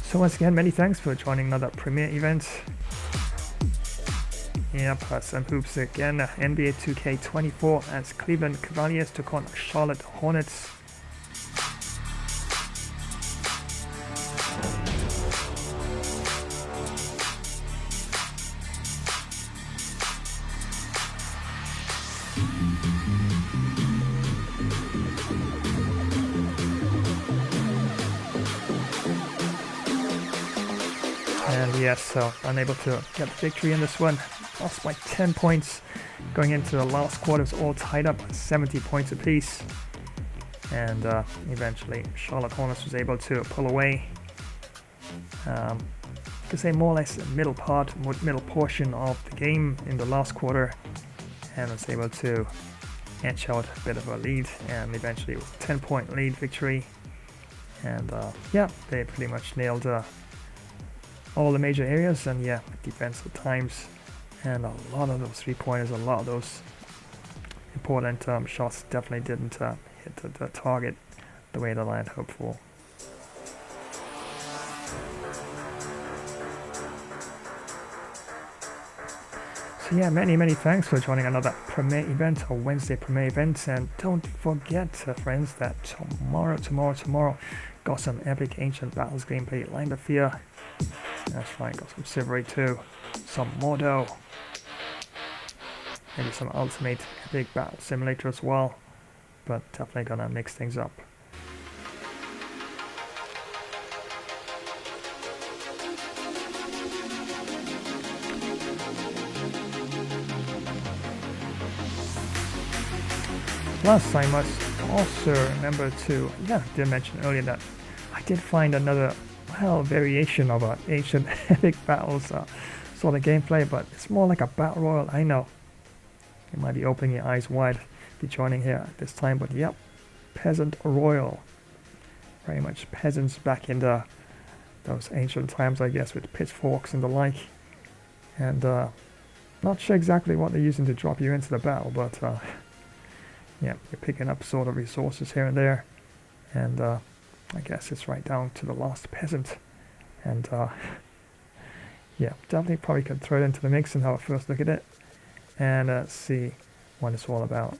So once again, many thanks for joining another premiere event. Yep, some hoops again. NBA 2K24 as Cleveland Cavaliers took on Charlotte Hornets. And yes, so unable to get the victory in this one. Lost by 10 points going into the last quarter. It was all tied up, 70 points apiece. And eventually Charlotte Hornets was able to pull away You could say more or less middle portion of the game in the last quarter, and was able to edge out a bit of a lead, and eventually it was a 10-point lead victory. And yeah, they pretty much nailed all the major areas, and yeah, defensive times, and a lot of those 3-pointers, a lot of those important shots definitely didn't hit the target the way that I had hoped for. So yeah, many thanks for joining another premiere event, or Wednesday premiere event, and don't forget, friends, that tomorrow, got some epic Ancient Battles gameplay lined up here. That's right, got some Chivalry too, some Mordo, maybe some Ultimate Epic Battle Simulator as well, but definitely gonna mix things up. Plus, I must also remember to, did mention earlier that I did find another, variation of an Ancient Epic Battles sort of gameplay, but it's more like a battle royal. I know you might be opening your eyes wide, be joining here at this time, but yep, Peasant Royal. Very much peasants back in those ancient times, I guess, with pitchforks and the like. And not sure exactly what they're using to drop you into the battle, but yeah, you're picking up sort of resources here and there, and I guess it's right down to the last peasant. And yeah, definitely probably could throw it into the mix and have a first look at it, and see what it's all about.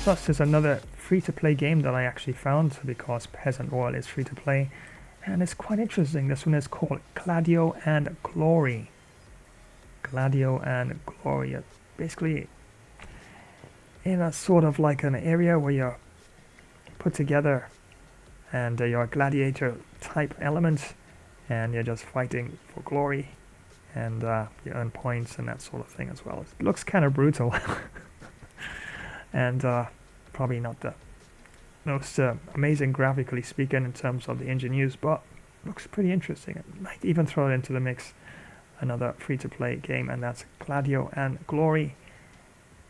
Plus, there's another free-to-play game that I actually found, because Peasant Royal is free-to-play, and it's quite interesting. This one is called Gladio and Glory. Gladio and Glory. It's basically in a sort of like an area where you're put together, and you're a gladiator-type element, and you're just fighting for glory, and you earn points and that sort of thing as well. It looks kind of brutal. And probably not the most amazing graphically speaking in terms of the engine used, but looks pretty interesting. I might even throw it into the mix, another free-to-play game, and that's Gladio and Glory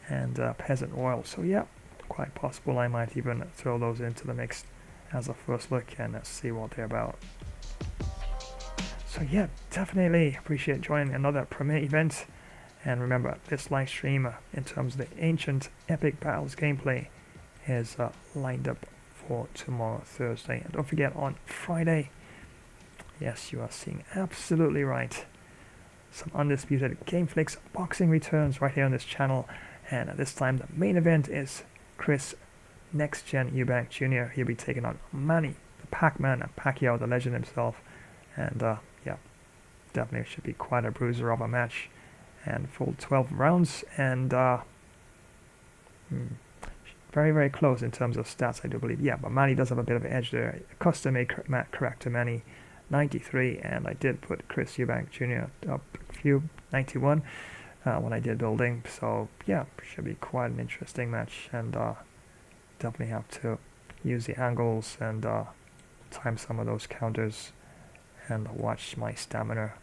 and Peasant Royal. So yeah, quite possible I might even throw those into the mix as a first look and see what they're about. So yeah, definitely appreciate joining another premiere event. And remember, this live stream in terms of the Ancient Epic Battles gameplay is lined up for tomorrow, Thursday. And don't forget, on Friday, yes, you are seeing absolutely right, some undisputed GameFlix boxing returns right here on this channel. And this time, the main event is Chris Next Gen Eubank Jr. He'll be taking on Manny, the Pac-Man, and Pacquiao, the legend himself. And yeah, definitely should be quite a bruiser of a match. And full 12 rounds, and very close in terms of stats, I do believe. Yeah, but Manny does have a bit of an edge there. Custom-made character Manny, 93, and I did put Chris Eubank Jr. up a few, 91, when I did building. So yeah, should be quite an interesting match, and definitely have to use the angles and time some of those counters and watch my stamina.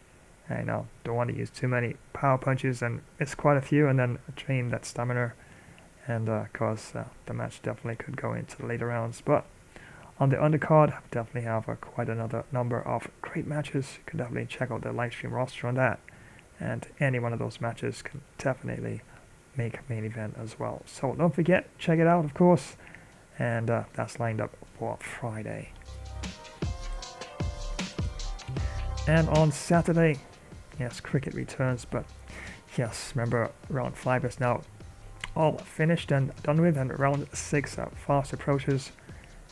I know, don't want to use too many power punches, and it's quite a few, and then train that stamina, and cause the match definitely could go into the later rounds. But on the undercard, definitely have quite another number of great matches. You can definitely check out the live stream roster on that, and any one of those matches can definitely make main event as well. So don't forget, check it out, of course, and that's lined up for Friday. And on Saturday, yes, cricket returns, but yes, remember, round 5 is now all finished and done with, and round 6 fast approaches,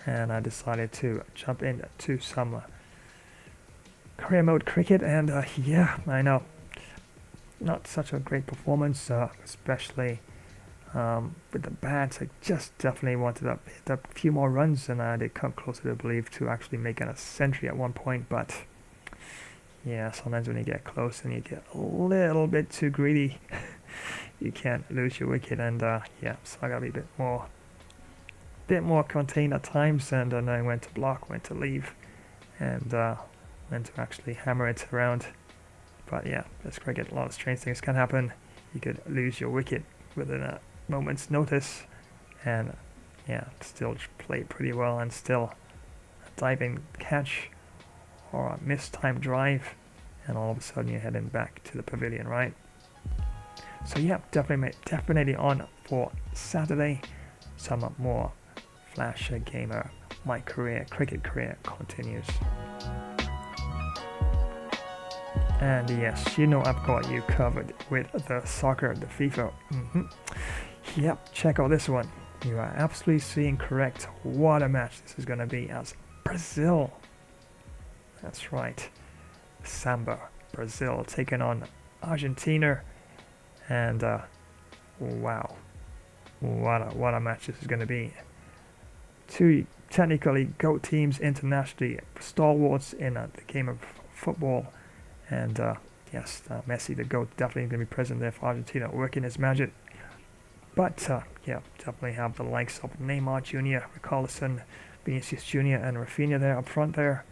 and I decided to jump into some career mode cricket, and yeah, I know, not such a great performance, especially with the bats. I just definitely wanted to hit a few more runs, and I did come closer, to believe, to actually making a century at one point, but yeah, sometimes when you get close and you get a little bit too greedy, you can't lose your wicket. And yeah, so I gotta be a bit more contained at times, and knowing when to block, when to leave, and when to actually hammer it around. But yeah, this cricket, a lot of strange things can happen. You could lose your wicket within a moment's notice, and yeah, still play pretty well, and still a diving catch or a mistimed drive, and all of a sudden you're heading back to the pavilion, right? So yeah, definitely on for Saturday. Some more Flash Gamer. My cricket career continues. And yes, you know I've got you covered with the soccer, the FIFA. Yep, check out this one. You are absolutely seeing correct. What a match this is going to be, as Brazil. That's right. Samba, Brazil taking on Argentina. And wow, what a match this is going to be. Two technically GOAT teams internationally, stalwarts in the game of football. And yes, Messi, the GOAT, definitely going to be present there for Argentina, working his magic. But yeah, definitely have the likes of Neymar Jr., Richarlison, Vinicius Jr., and Rafinha there up front there.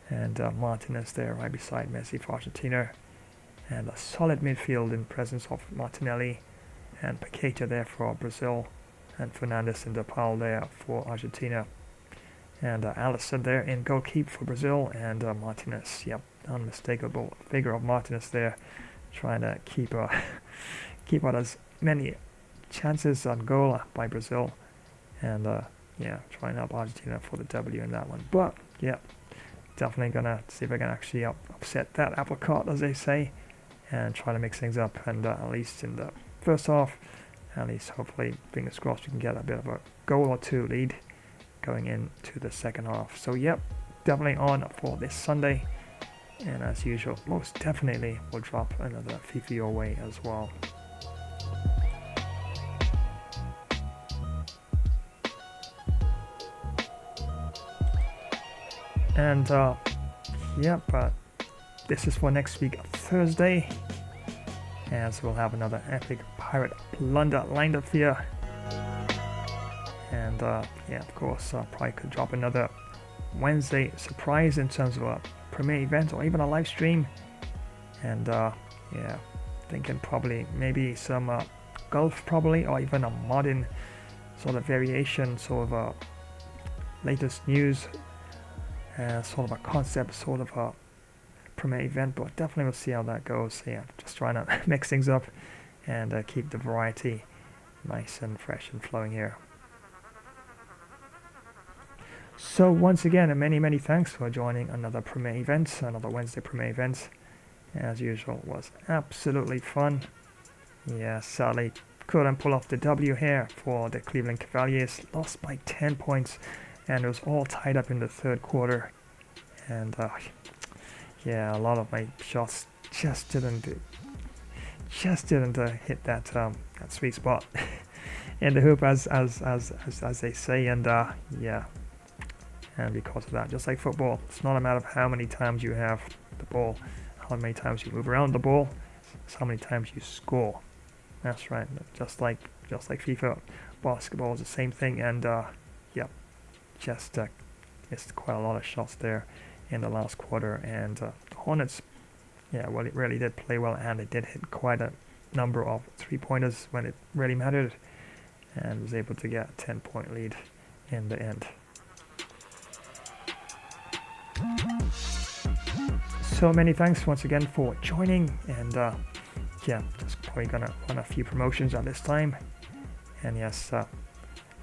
And Martinez there right beside Messi for Argentina. And a solid midfield in presence of Martinelli and Paqueta there for Brazil. And Fernandes and De Paul there for Argentina. And Alisson there in goalkeeper for Brazil. And Martinez, yep, unmistakable figure of Martinez there, trying to keep out as many chances on goal by Brazil. And yeah, trying to help Argentina for the W in that one. But yeah, definitely gonna see if I can actually upset that apple cart, as they say, and try to mix things up. And at least in the first half, at least hopefully, fingers crossed, we can get a bit of a goal or two lead going into the second half. So yep, definitely on for this Sunday. And as usual, most definitely we'll drop another FIFA your way as well. And yeah, but this is for next week, Thursday, as we'll have another epic pirate plunder lined up here. And yeah, of course, probably could drop another Wednesday surprise in terms of a premiere event or even a live stream. And yeah, thinking probably maybe some golf, probably, or even a modern sort of variation, sort of latest news. Sort of a concept, sort of a premiere event, but definitely we'll see how that goes. Yeah, just trying to mix things up and keep the variety nice and fresh and flowing here. So once again, many thanks for joining another premiere event, another Wednesday premiere event. As usual, was absolutely fun. Yeah, sadly couldn't pull off the W here for the Cleveland Cavaliers. Lost by 10 points. And it was all tied up in the third quarter, and yeah, a lot of my shots just didn't hit that sweet spot in the hoop, as they say. And yeah, and because of that, just like football, it's not a matter of how many times you have the ball, how many times you move around the ball, it's how many times you score. That's right, just like FIFA. Basketball is the same thing, and yeah. Just missed quite a lot of shots there in the last quarter, and the Hornets, yeah, well, it really did play well, and they did hit quite a number of 3-pointers when it really mattered, and was able to get a 10-point lead in the end. So many thanks once again for joining, and yeah, just probably gonna run a few promotions at this time, and yes,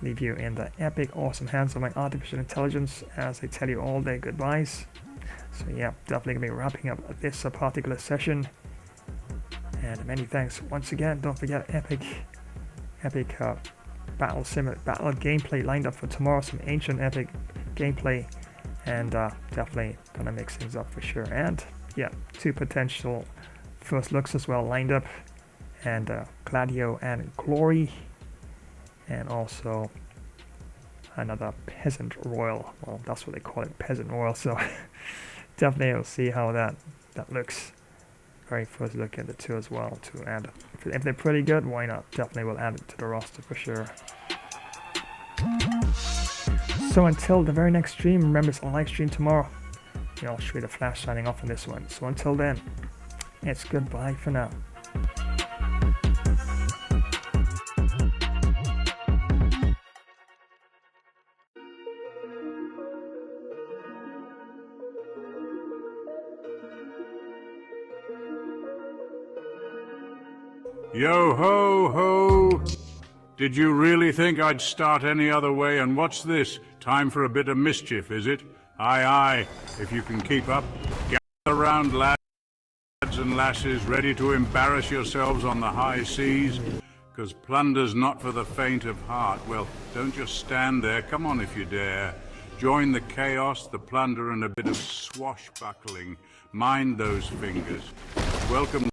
leave you in the epic, awesome hands of my artificial intelligence as I tell you all their goodbyes. So yeah, definitely gonna be wrapping up this particular session. And many thanks once again. Don't forget epic battle gameplay lined up for tomorrow. Some ancient epic gameplay, and definitely gonna mix things up for sure. And yeah, 2 potential first looks as well lined up, and Gladio and Glory. And also another Peasant Royal. Well, that's what they call it, Peasant Royal. So definitely we'll see how that that looks very first look at the two as well to add. If they're pretty good, why not? Definitely will add it to the roster for sure. So until the very next stream, remember it's a live stream tomorrow. I'll show you the Flash signing off on this one. So until then, it's goodbye for now. Yo ho ho! Did you really think I'd start any other way? And what's this? Time for a bit of mischief, is it? Aye aye, if you can keep up. Gather round, lads and lasses, ready to embarrass yourselves on the high seas. 'Cause plunder's not for the faint of heart. Well, don't just stand there, come on if you dare. Join the chaos, the plunder, and a bit of swashbuckling. Mind those fingers. Welcome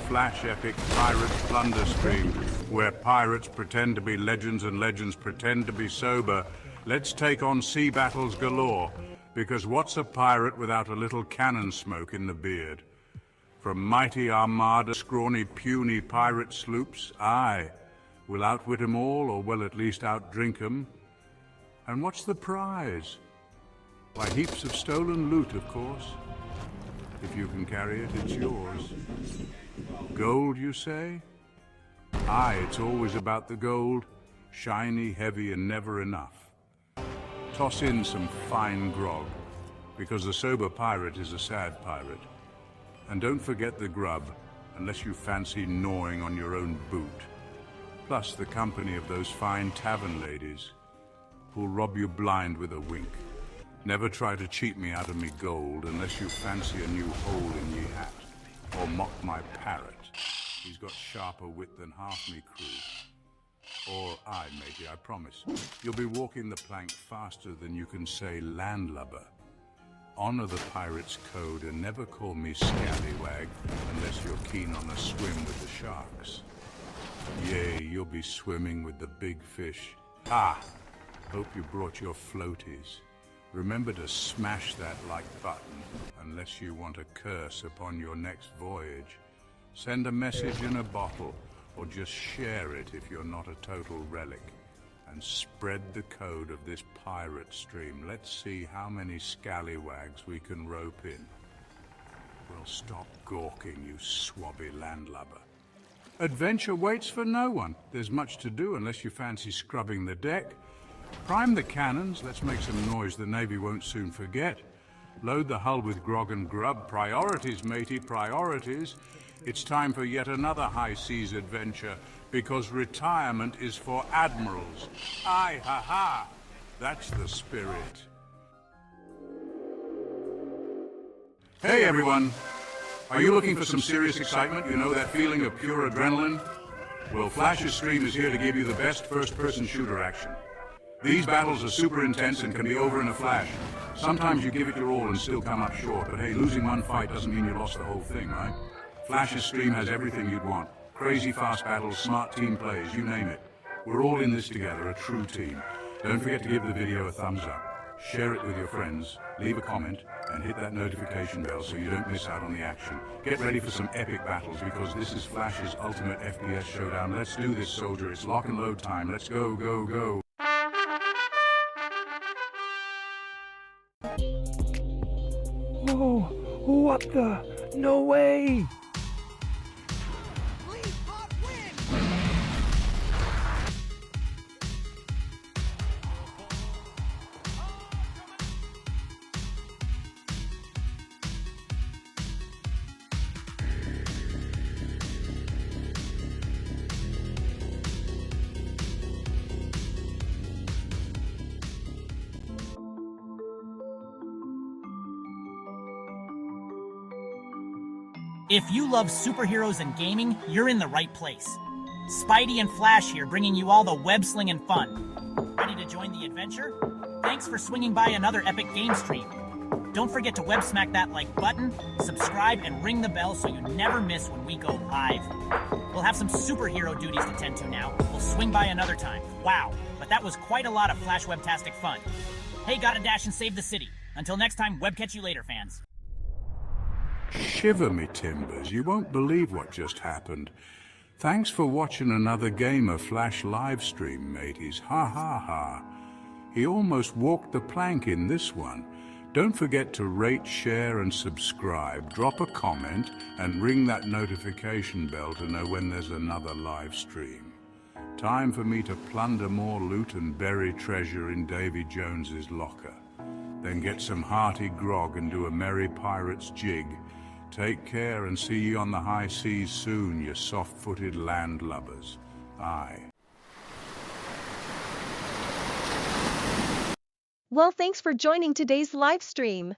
Flash Epic Pirates Plunder Stream, where pirates pretend to be legends and legends pretend to be sober. Let's take on sea battles galore, because what's a pirate without a little cannon smoke in the beard? From mighty armada, scrawny, puny pirate sloops, aye, we'll outwit 'em all, or we'll at least outdrink 'em. And what's the prize? Why, heaps of stolen loot, of course. If you can carry it, it's yours. Gold, you say? Aye, it's always about the gold. Shiny, heavy, and never enough. Toss in some fine grog, because a sober pirate is a sad pirate. And don't forget the grub, unless you fancy gnawing on your own boot. Plus the company of those fine tavern ladies, who'll rob you blind with a wink. Never try to cheat me out of me gold, unless you fancy a new hole in ye hat. Or mock my parrot. He's got sharper wit than half me crew. Or I, matey, I promise. You'll be walking the plank faster than you can say landlubber. Honor the pirate's code and never call me scallywag unless you're keen on a swim with the sharks. Yea, you'll be swimming with the big fish. Ah! Hope you brought your floaties. Remember to smash that like button unless you want a curse upon your next voyage. Send a message in a bottle, or just share it if you're not a total relic. And spread the code of this pirate stream. Let's see how many scallywags we can rope in. Well, stop gawking, you swabby landlubber. Adventure waits for no one. There's much to do unless you fancy scrubbing the deck. Prime the cannons, let's make some noise the Navy won't soon forget. Load the hull with grog and grub. Priorities, matey, priorities. It's time for yet another high seas adventure, because retirement is for admirals. Aye, ha ha! That's the spirit. Hey everyone! Are you looking for some serious excitement? You know that feeling of pure adrenaline? Well, Flash's stream is here to give you the best first-person shooter action. These battles are super intense and can be over in a flash. Sometimes you give it your all and still come up short, but hey, losing one fight doesn't mean you lost the whole thing, right? Flash's stream has everything you'd want. Crazy fast battles, smart team plays, you name it. We're all in this together, a true team. Don't forget to give the video a thumbs up. Share it with your friends, leave a comment, and hit that notification bell so you don't miss out on the action. Get ready for some epic battles, because this is Flash's ultimate FPS showdown. Let's do this, soldier. It's lock and load time. Let's go, go, go. Oh, what the? No way! If you love superheroes and gaming, you're in the right place. Spidey and Flash here, bringing you all the web-slinging fun. Ready to join the adventure? Thanks for swinging by another epic game stream. Don't forget to web smack that like button, subscribe, and ring the bell so you never miss when we go live. We'll have some superhero duties to tend to now. We'll swing by another time. Wow, but that was quite a lot of Flash Webtastic fun. Hey, gotta dash and save the city. Until next time, web catch you later, fans. Shiver me timbers, you won't believe what just happened. Thanks for watching another game of Flash livestream, mateys. Ha ha ha. He almost walked the plank in this one. Don't forget to rate, share and subscribe. Drop a comment and ring that notification bell to know when there's another live stream. Time for me to plunder more loot and bury treasure in Davy Jones's locker. Then get some hearty grog and do a merry pirate's jig. Take care and see ye on the high seas soon, you soft-footed landlubbers. Aye. Well, thanks for joining today's live stream.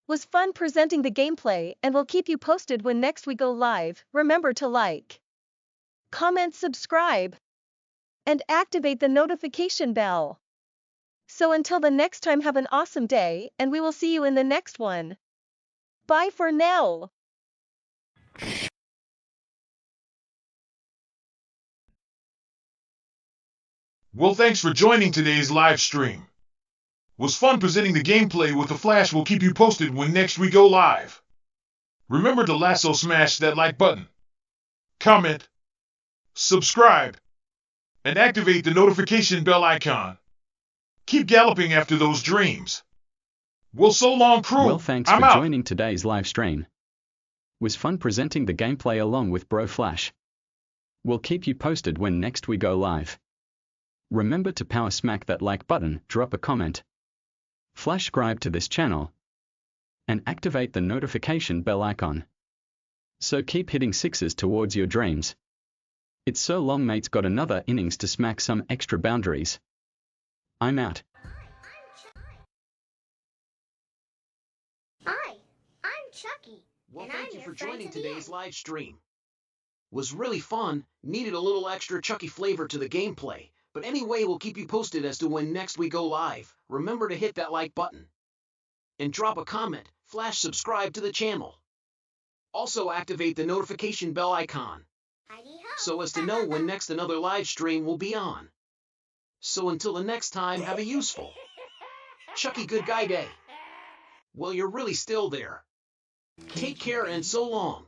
Was fun presenting the gameplay, and we'll keep you posted when next we go live. Remember to like, comment, subscribe, and activate the notification bell. So until the next time, have an awesome day, and we will see you in the next one. Bye for now. Well, thanks for joining today's live stream. Was fun presenting the gameplay with the Flash. We'll keep you posted when next we go live. Remember to lasso smash that like button, comment, subscribe, and activate the notification bell icon. Keep galloping after those dreams. Well, so long, crew. Well, thanks for joining today's live stream. Was fun presenting the gameplay along with Bro Flash. We'll keep you posted when next we go live. Remember to power smack that like button, drop a comment, flash subscribe to this channel, and activate the notification bell icon. So keep hitting sixes towards your dreams. It's so long, mate's got another innings to smack some extra boundaries. I'm out. Hi, I'm Chucky. Well, thank you for joining today's live stream. Was really fun, needed a little extra Chucky flavor to the gameplay, but anyway, we'll keep you posted as to when next we go live. Remember to hit that like button and drop a comment, flash subscribe to the channel. Also activate the notification bell icon so as to know when next another live stream will be on. So until the next time, have a useful Chucky good guy day. Well, you're really still there. Take care and so long.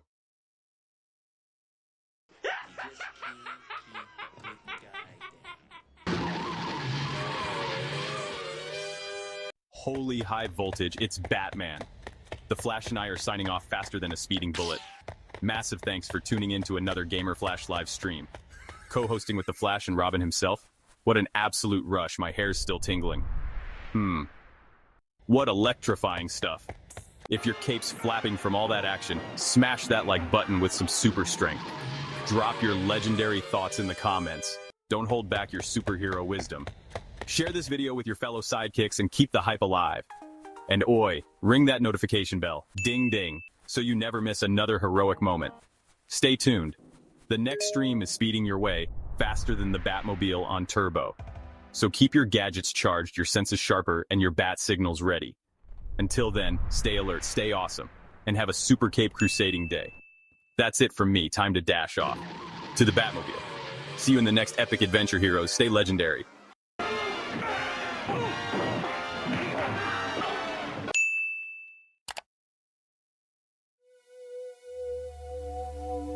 Holy high voltage, it's Batman. The Flash and I are signing off faster than a speeding bullet. Massive thanks for tuning in to another Gamer Flash live stream. Co-hosting with the Flash and Robin himself. What an absolute rush, my hair's still tingling. What electrifying stuff. If your cape's flapping from all that action, smash that like button with some super strength. Drop your legendary thoughts in the comments. Don't hold back your superhero wisdom. Share this video with your fellow sidekicks and keep the hype alive. And oi, ring that notification bell, ding ding, so you never miss another heroic moment. Stay tuned. The next stream is speeding your way faster than the Batmobile on turbo. So keep your gadgets charged, your senses sharper, and your bat signals ready. Until then, stay alert, stay awesome, and have a super cape crusading day. That's it from me, time to dash off. To the Batmobile. See you in the next epic adventure, heroes. Stay legendary.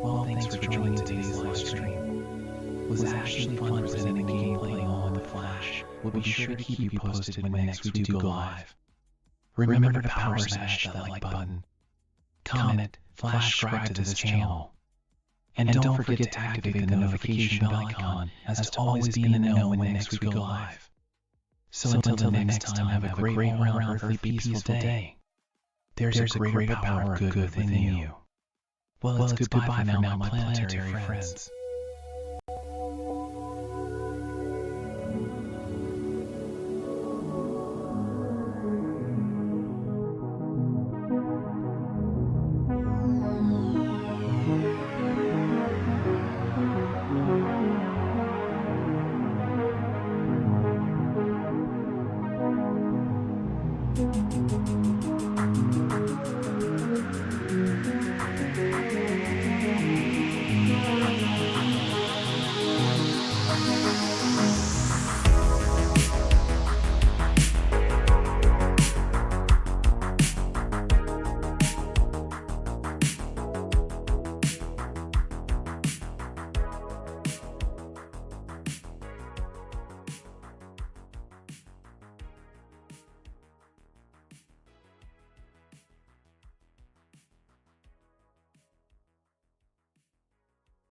Well, thanks for joining today's live stream. Was actually fun presenting the gameplay along with the Flash. We'll be sure to keep you posted when next we do go live. Remember to power smash that like button, comment, flash subscribe to this channel, and don't forget to activate the notification bell icon as to always be in the know when next we go live. So until the next time, have a great all-around earthly peaceful day. There's a greater power of good within you. Well, it's goodbye for now, my planetary friends.